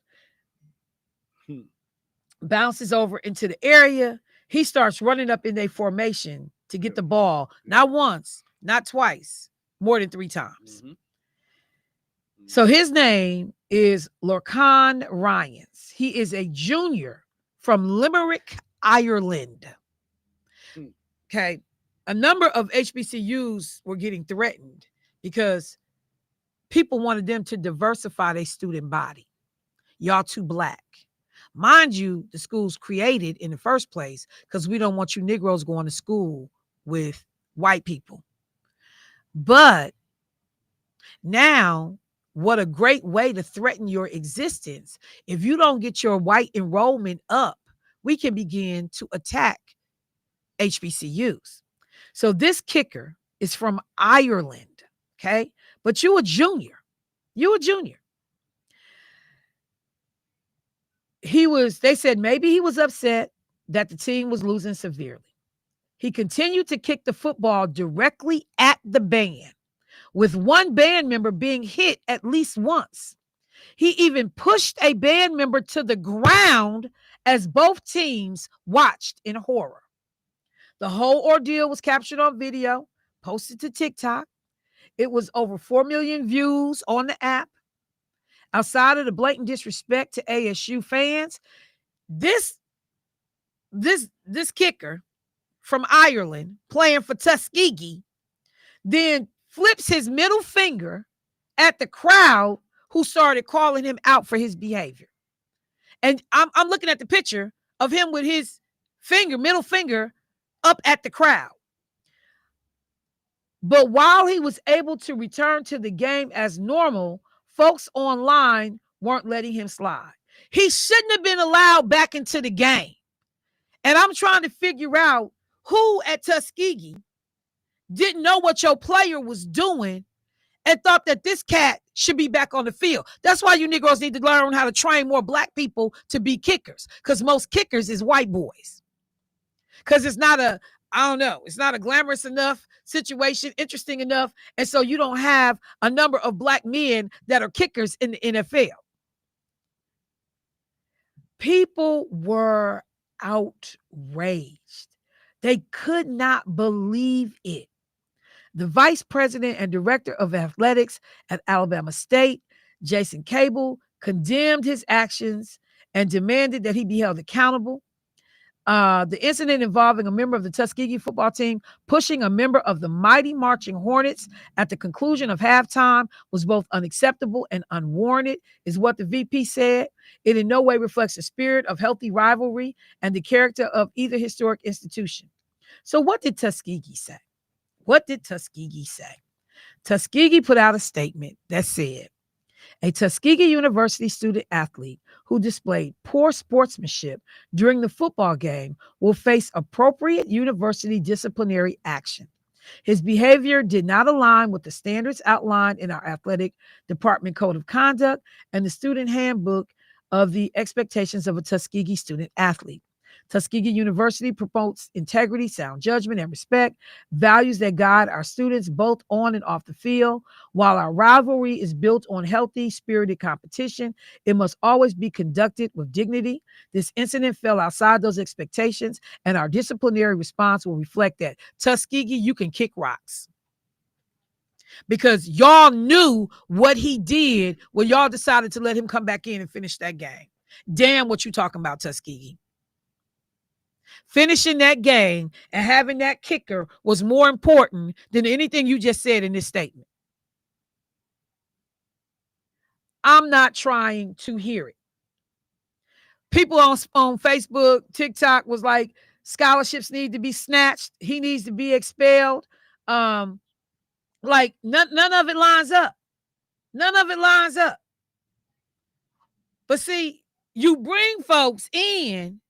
bounces over into the area. He starts running up in a formation to get the ball, not once, not twice, more than 3 times. So his name is Lorcan Ryans. He is a junior from Limerick, Ireland. Okay. A number of HBCUs were getting threatened because people wanted them to diversify their student body. Y'all too black. Mind you, the school's created in the first place because we don't want you Negroes going to school with white people. But now, what a great way to threaten your existence. If you don't get your white enrollment up, we can begin to attack HBCUs. So this kicker is from Ireland, okay? But you a junior. They said maybe he was upset that the team was losing severely. He continued to kick the football directly at the band, with one band member being hit at least once. He even pushed a band member to the ground as both teams watched in horror. The whole ordeal was captured on video, posted to TikTok. It was over 4 million views on the app. Outside of the blatant disrespect to ASU fans, this kicker from Ireland playing for Tuskegee then flips his middle finger at the crowd who started calling him out for his behavior. And I'm looking at the picture of him with his middle finger up at the crowd. But while he was able to return to the game as normal, folks online weren't letting him slide. He shouldn't have been allowed back into the game. And I'm trying to figure out who at Tuskegee didn't know what your player was doing and thought that this cat should be back on the field. That's why you Negroes need to learn how to train more black people to be kickers, because most kickers is white boys. Because it's not a glamorous enough situation, interesting enough, and so you don't have a number of black men that are kickers in the NFL. People were outraged. They could not believe it. The vice president and director of athletics at Alabama State, Jason Cable, condemned his actions and demanded that he be held accountable. The incident involving a member of the Tuskegee football team pushing a member of the mighty Marching Hornets at the conclusion of halftime was both unacceptable and unwarranted, is what the VP said. It in no way reflects the spirit of healthy rivalry and the character of either historic institution. So what did Tuskegee say? Tuskegee put out a statement that said, a Tuskegee University student athlete who displayed poor sportsmanship during the football game will face appropriate university disciplinary action. His behavior did not align with the standards outlined in our athletic department code of conduct and the student handbook of the expectations of a Tuskegee student athlete. Tuskegee University promotes integrity, sound judgment, and respect, values that guide our students both on and off the field. While our rivalry is built on healthy, spirited competition, it must always be conducted with dignity. This incident fell outside those expectations, and our disciplinary response will reflect that. Tuskegee, you can kick rocks. Because y'all knew what he did when y'all decided to let him come back in and finish that game. Damn what you talking about, Tuskegee. Finishing that game and having that kicker was more important than anything you just said in this statement. I'm not trying to hear it. People on Facebook, TikTok was like, Scholarships need to be snatched. He needs to be expelled. Like none of it lines up. None of it lines up. But see, you bring folks in,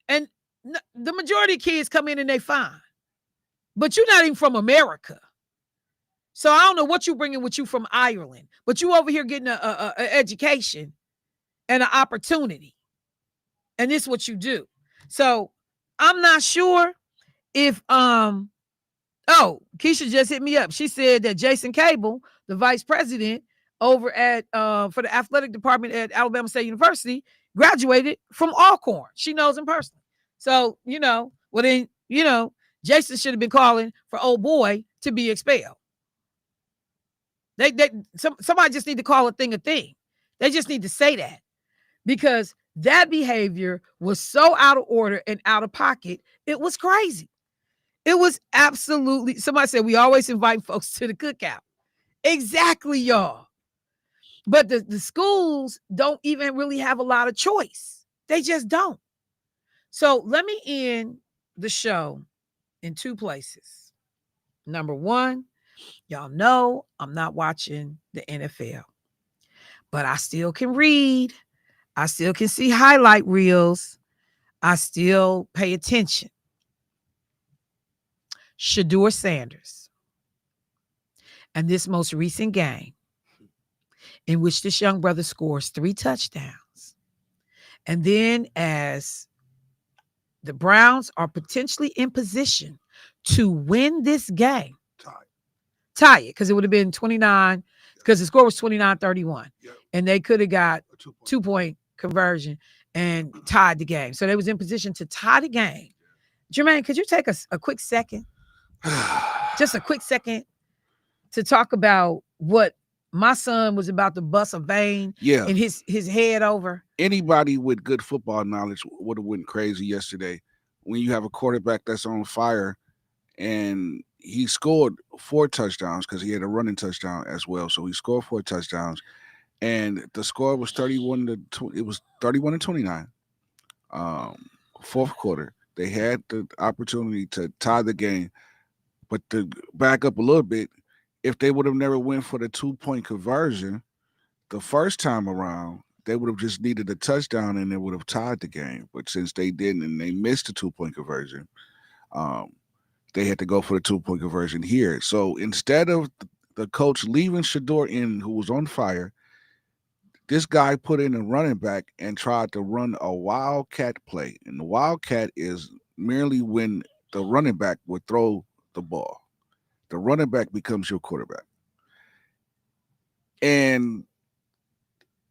and the majority of kids come in and they fine. But you're not even from America. So I don't know what you're bringing with you from Ireland. But you over here getting an education and an opportunity. And this is what you do. So I'm not sure if Keisha just hit me up. She said that Jason Cable, the vice president over at for the athletic department at Alabama State University, graduated from Alcorn. She knows him personally. So, Jason should have been calling for old boy to be expelled. Somebody just need to call a thing a thing. They just need to say that, because that behavior was so out of order and out of pocket. It was crazy. It was absolutely, somebody said we always invite folks to the cookout. Exactly, y'all. But the schools don't even really have a lot of choice. They just don't. So let me end the show in two places. Number one, y'all know I'm not watching the NFL, but I still can read. I still can see highlight reels. I still pay attention. Shedeur Sanders. And this most recent game, in which this young brother scores 3 touchdowns. And then as the Browns are potentially in position to win this game, tie it, because it would have been 29, because the score was 29-31. Yep. And they could have got a 2-point conversion and tied the game. So they was in position to tie the game. Jermaine, could you take a quick second? Just a quick second to talk about what my son was about to bust a vein in his head over. Anybody with good football knowledge would have went crazy yesterday when you have a quarterback that's on fire, and he scored 4 touchdowns because he had a running touchdown as well. So he scored 4 touchdowns, and the score was 31-29. Fourth quarter, they had the opportunity to tie the game, but to back up a little bit, if they would have never went for the 2-point conversion the first time around, they would have just needed a touchdown and they would have tied the game. But since they didn't and they missed the 2-point conversion, they had to go for the 2-point conversion here. So instead of the coach leaving Shedeur in, who was on fire, this guy put in a running back and tried to run a wildcat play. And the wildcat is merely when the running back would throw the ball. The running back becomes your quarterback. And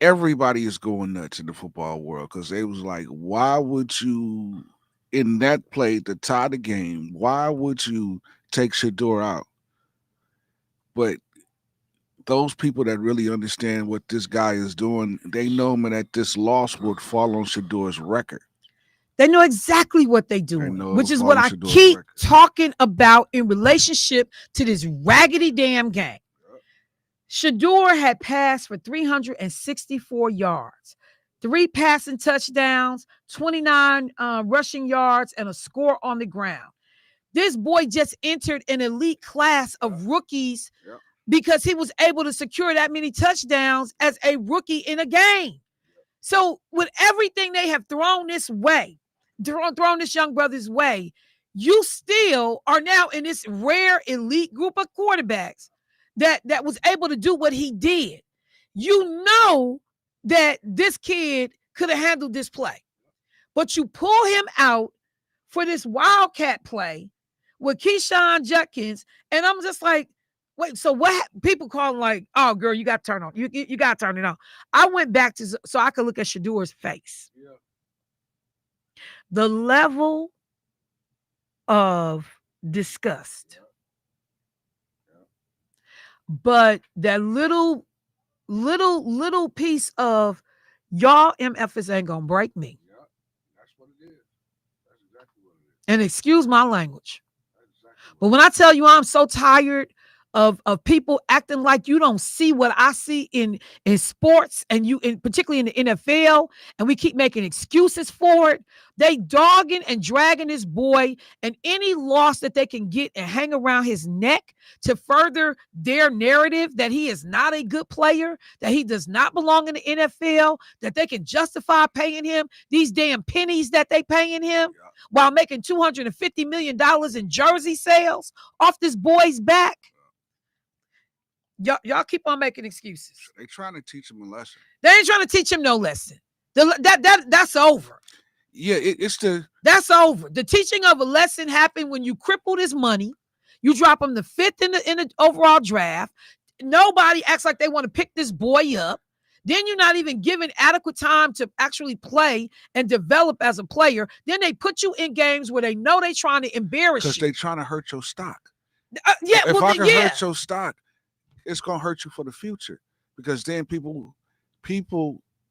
everybody is going nuts in the football world because they was like, why would you, in that play to tie the game, why would you take Shedeur out? But those people that really understand what this guy is doing, they know that this loss would fall on Shedeur's record. They know exactly what they're doing, which is what I keep talking about in relationship to this raggedy damn game. Shedeur had passed for 364 yards, 3 passing touchdowns, 29 rushing yards, and a score on the ground. This boy just entered an elite class of rookies because he was able to secure that many touchdowns as a rookie in a game. So with everything they have thrown this way, thrown this young brother's way, you still are now in this rare elite group of quarterbacks that was able to do what he did. You know that this kid could have handled this play, but you pull him out for this wildcat play with Keyshawn Judkins, and I'm just like, wait, so what? People call him like, oh, girl, you got to turn on. You got to turn it on. I went back to so I could look at Shedeur's face. Yeah. The level of disgust. But that little piece of y'all MFs ain't gonna break me. Yeah, that's what it is. That's exactly what it is. And excuse my language. But when I tell you I'm so tired of people acting like you don't see what I see in sports, and particularly in the NFL, and we keep making excuses for it. They dogging and dragging this boy, and any loss that they can get and hang around his neck to further their narrative that he is not a good player, that he does not belong in the NFL, that they can justify paying him these damn pennies that they paying him while making $250 million in jersey sales off this boy's back. Y'all keep on making excuses. They trying to teach him a lesson. They ain't trying to teach him no lesson. That's over. Yeah, that's over. The teaching of a lesson happened when you crippled his money. You drop him the 5th in the overall draft. Nobody acts like they want to pick this boy up. Then you're not even given adequate time to actually play and develop as a player. Then they put you in games where they know they're trying to embarrass you. Because they're trying to hurt your stock. If I can hurt your stock, it's going to hurt you for the future. Because then people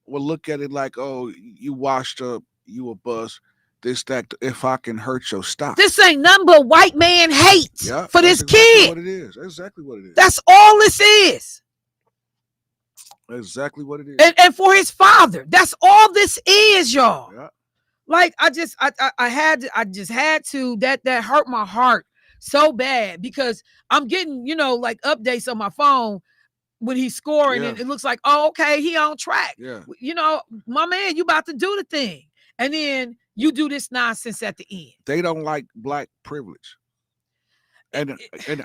will look at it like, oh, you washed up, you a bust, this, that, if I can hurt your stock. This ain't nothing but white man hate for this kid. What it is. That's exactly what it is. That's all this is. Exactly what it is. And for his father. That's all this is, y'all. Yeah. Like I just had to that hurt my heart so bad, because I'm getting, like updates on my phone when he's scoring, and it looks like, oh, okay, he on track. Yeah. My man, you about to do the thing. And then you do this nonsense at the end. They don't like black privilege. And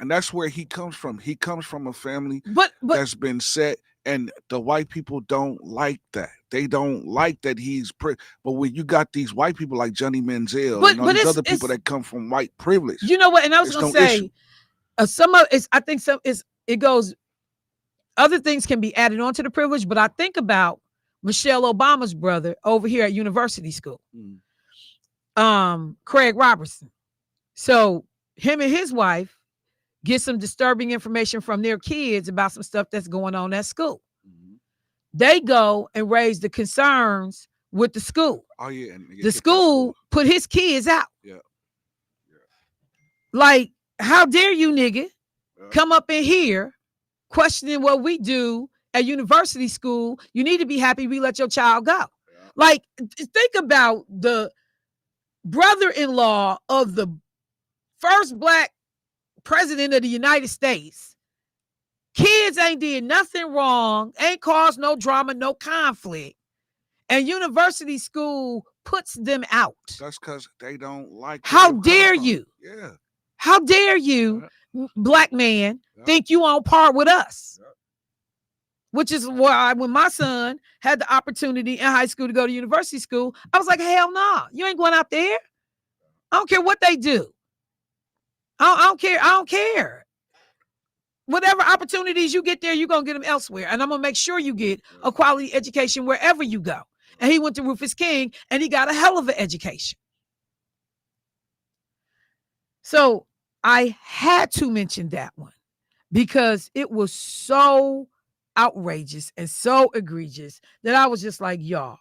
that's where he comes from. He comes from a family that's been set, and the white people don't like that. They don't like that he's but when you got these white people like Johnny Manziel and all these other people that come from white privilege. You know what? And I was going to say, some of it's, I think it goes, other things can be added on to the privilege, but I think about Michelle Obama's brother over here at university school, Craig Robertson. So him and his wife get some disturbing information from their kids about some stuff that's going on at school. Mm-hmm. They go and raise the concerns with the school. Oh, yeah. The school put his kids out. Yeah. Like, how dare you, nigga, come up in here questioning what we do at university school? You need to be happy we let your child go. Yeah. Like, think about the brother-in-law of the first black president of the United States. Kids ain't did nothing wrong, ain't caused no drama, no conflict, and university school puts them out. That's because they don't like. How dare you? Yeah. How dare you, black man, think you on par with us? Which is why when my son had the opportunity in high school to go to university school, I was like, hell no, you ain't going out there. I don't care what they do. I don't care. I don't care. Whatever opportunities you get there, you're going to get them elsewhere. And I'm going to make sure you get a quality education wherever you go. And he went to Rufus King, and he got a hell of an education. So I had to mention that one because it was so outrageous and so egregious that I was just like, y'all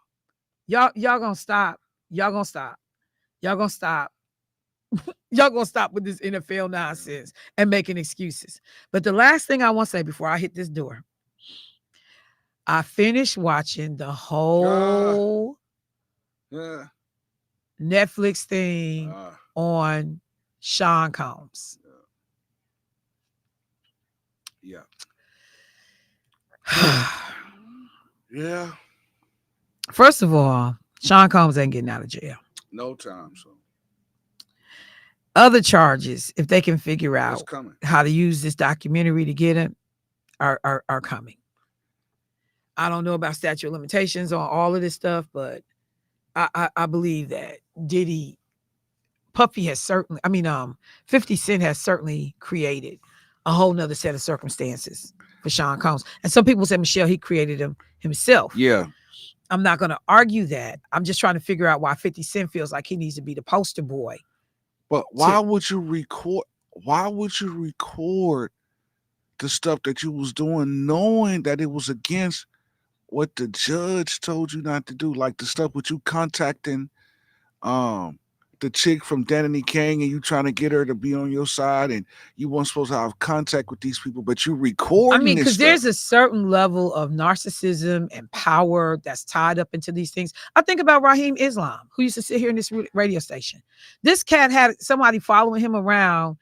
going to stop. Y'all going to stop. Y'all going to stop. Y'all gonna stop with this NFL nonsense and making excuses. But the last thing I want to say before I hit this door, I finished watching the whole Netflix thing on Sean Combs. Yeah. Yeah. First of all, Sean Combs ain't getting out of jail. No time, so. Other charges, if they can figure out how to use this documentary to get him, are coming. I don't know about statute of limitations on all of this stuff, but I believe that Puffy has certainly, 50 Cent has certainly created a whole nother set of circumstances for Sean Combs. And some people say, Michelle, he created them himself. Yeah. I'm not going to argue that. I'm just trying to figure out why 50 Cent feels like he needs to be the poster boy. But why would you record? Why would you record the stuff that you was doing, knowing that it was against what the judge told you not to do? Like the stuff with you contacting the chick from Danny Kang and you trying to get her to be on your side and you weren't supposed to have contact with these people, but you recording I mean, this because stuff. there's a certain level of narcissism and power that's tied up into these things. I think about Raheem Islam, who used to sit here in this radio station. This cat had somebody following him around,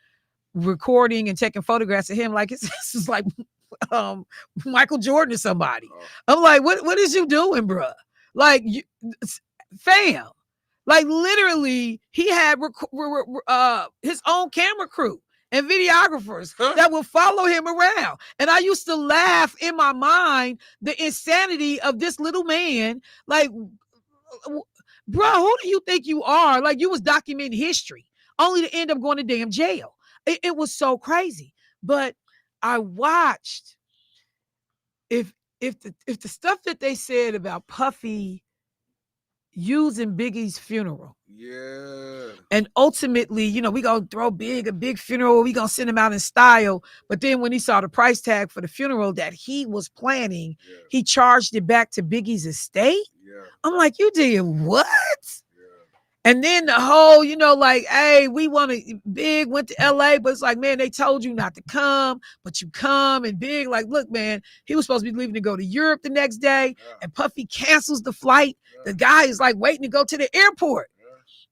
recording and taking photographs of him like it's like Michael Jordan or somebody. I'm like, what is you doing, bruh? Like, fam. Like, literally, he had his own camera crew and videographers that would follow him around. And I used to laugh in my mind the insanity of this little man. Like, bro, who do you think you are? Like, you was documenting history only to end up going to damn jail. It was so crazy. But I watched if the stuff that they said about Puffy using Biggie's funeral. Yeah. And ultimately, we gonna throw a big funeral, we gonna send him out in style. But then when he saw the price tag for the funeral that he was planning, he charged it back to Biggie's estate. I'm like, you did what? And then the whole, like, hey, we want to, Big went to LA, but it's like, man, they told you not to come, but you come. And Big, like, look, man, he was supposed to be leaving to go to Europe the next day. And Puffy cancels the flight. The guy is like waiting to go to the airport.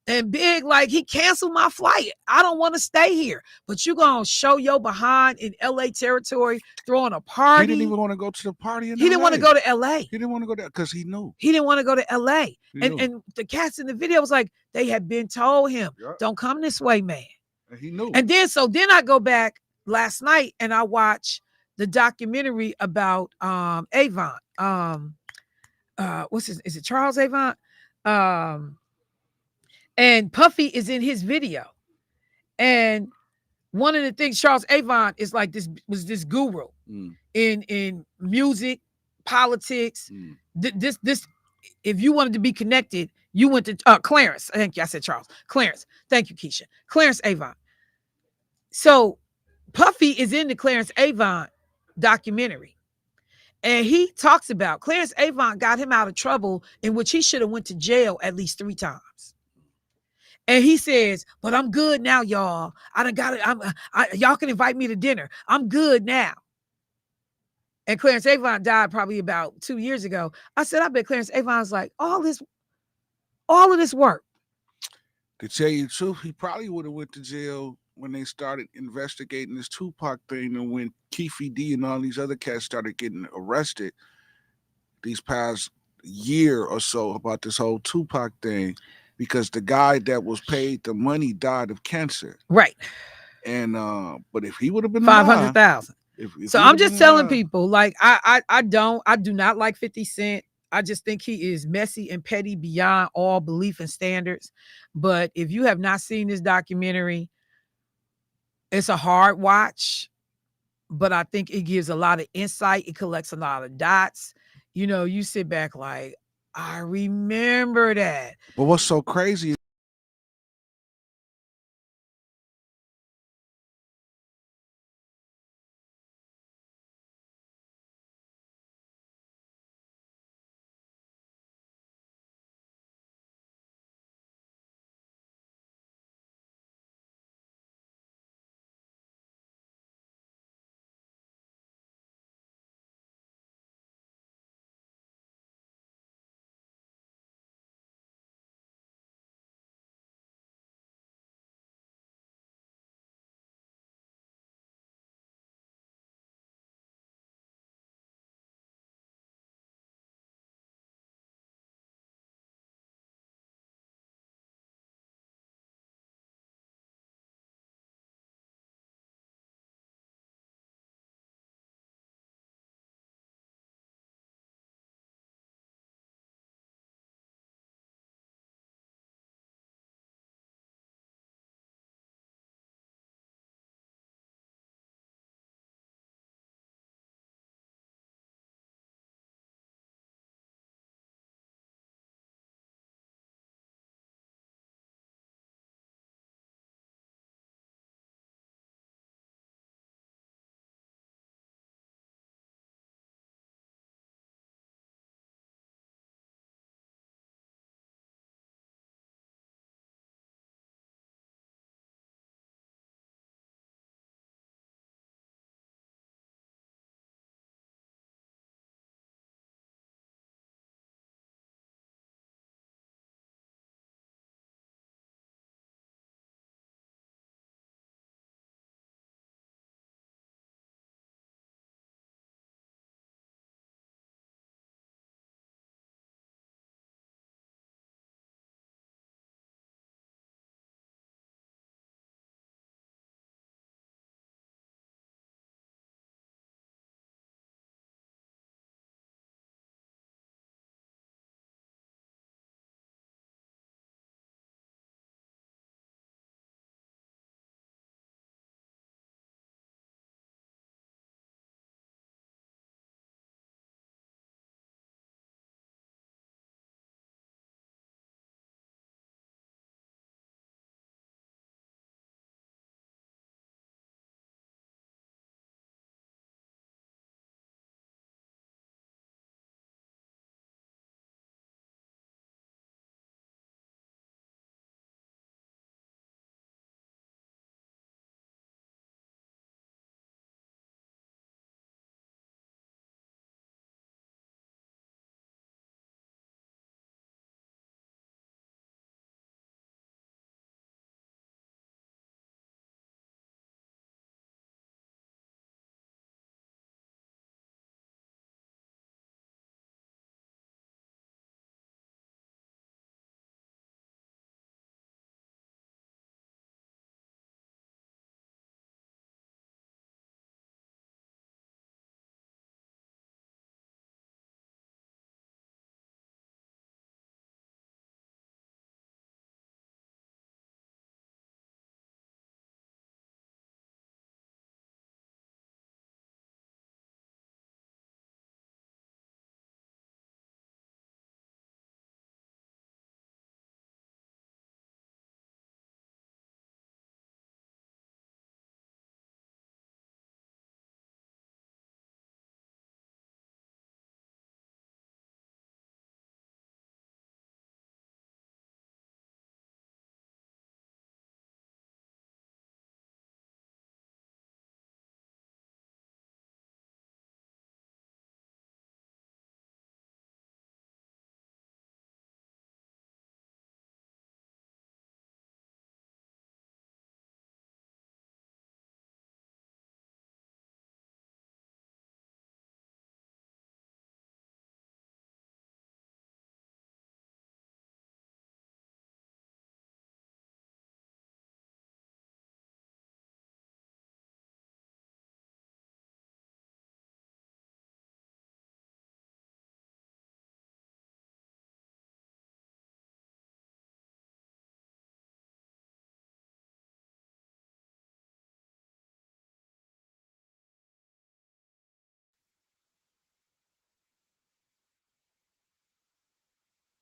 And Big, like, he canceled my flight. I don't want to stay here. But you going to show your behind in LA territory, throwing a party. He didn't even want to go to the party in He didn't want to go to LA. He didn't want to go there because he knew. He didn't want to go to LA. And the cats in the video was like, they had been told him, don't come this way, man. And he knew. And then I go back last night and I watch the documentary about Avant. Is it Charles Avant? And Puffy is in his video. And one of the things, Charles Avant is like this guru in music, politics. This if you wanted to be connected, you went to Clarence. Thank you. I said Charles. Clarence. Thank you, Keisha. Clarence Avant. So Puffy is in the Clarence Avant documentary. And he talks about Clarence Avant got him out of trouble in which he should have went to jail at least 3 times. And he says, but I'm good now, y'all. I done got it. Y'all can invite me to dinner. I'm good now. And Clarence Avant died probably about 2 years ago. I said, I bet Clarence Avant's like, all of this work. To tell you the truth, he probably would have went to jail when they started investigating this Tupac thing, and when Keefe D and all these other cats started getting arrested these past year or so about this whole Tupac thing. Because the guy that was paid the money died of cancer. Right. And but if he would have been 500,000. So I'm just telling people, like, I do not like 50 Cent. I just think he is messy and petty beyond all belief and standards. But if you have not seen this documentary, it's a hard watch, but I think it gives a lot of insight. It collects a lot of dots. You sit back like, I remember that. But what's so crazy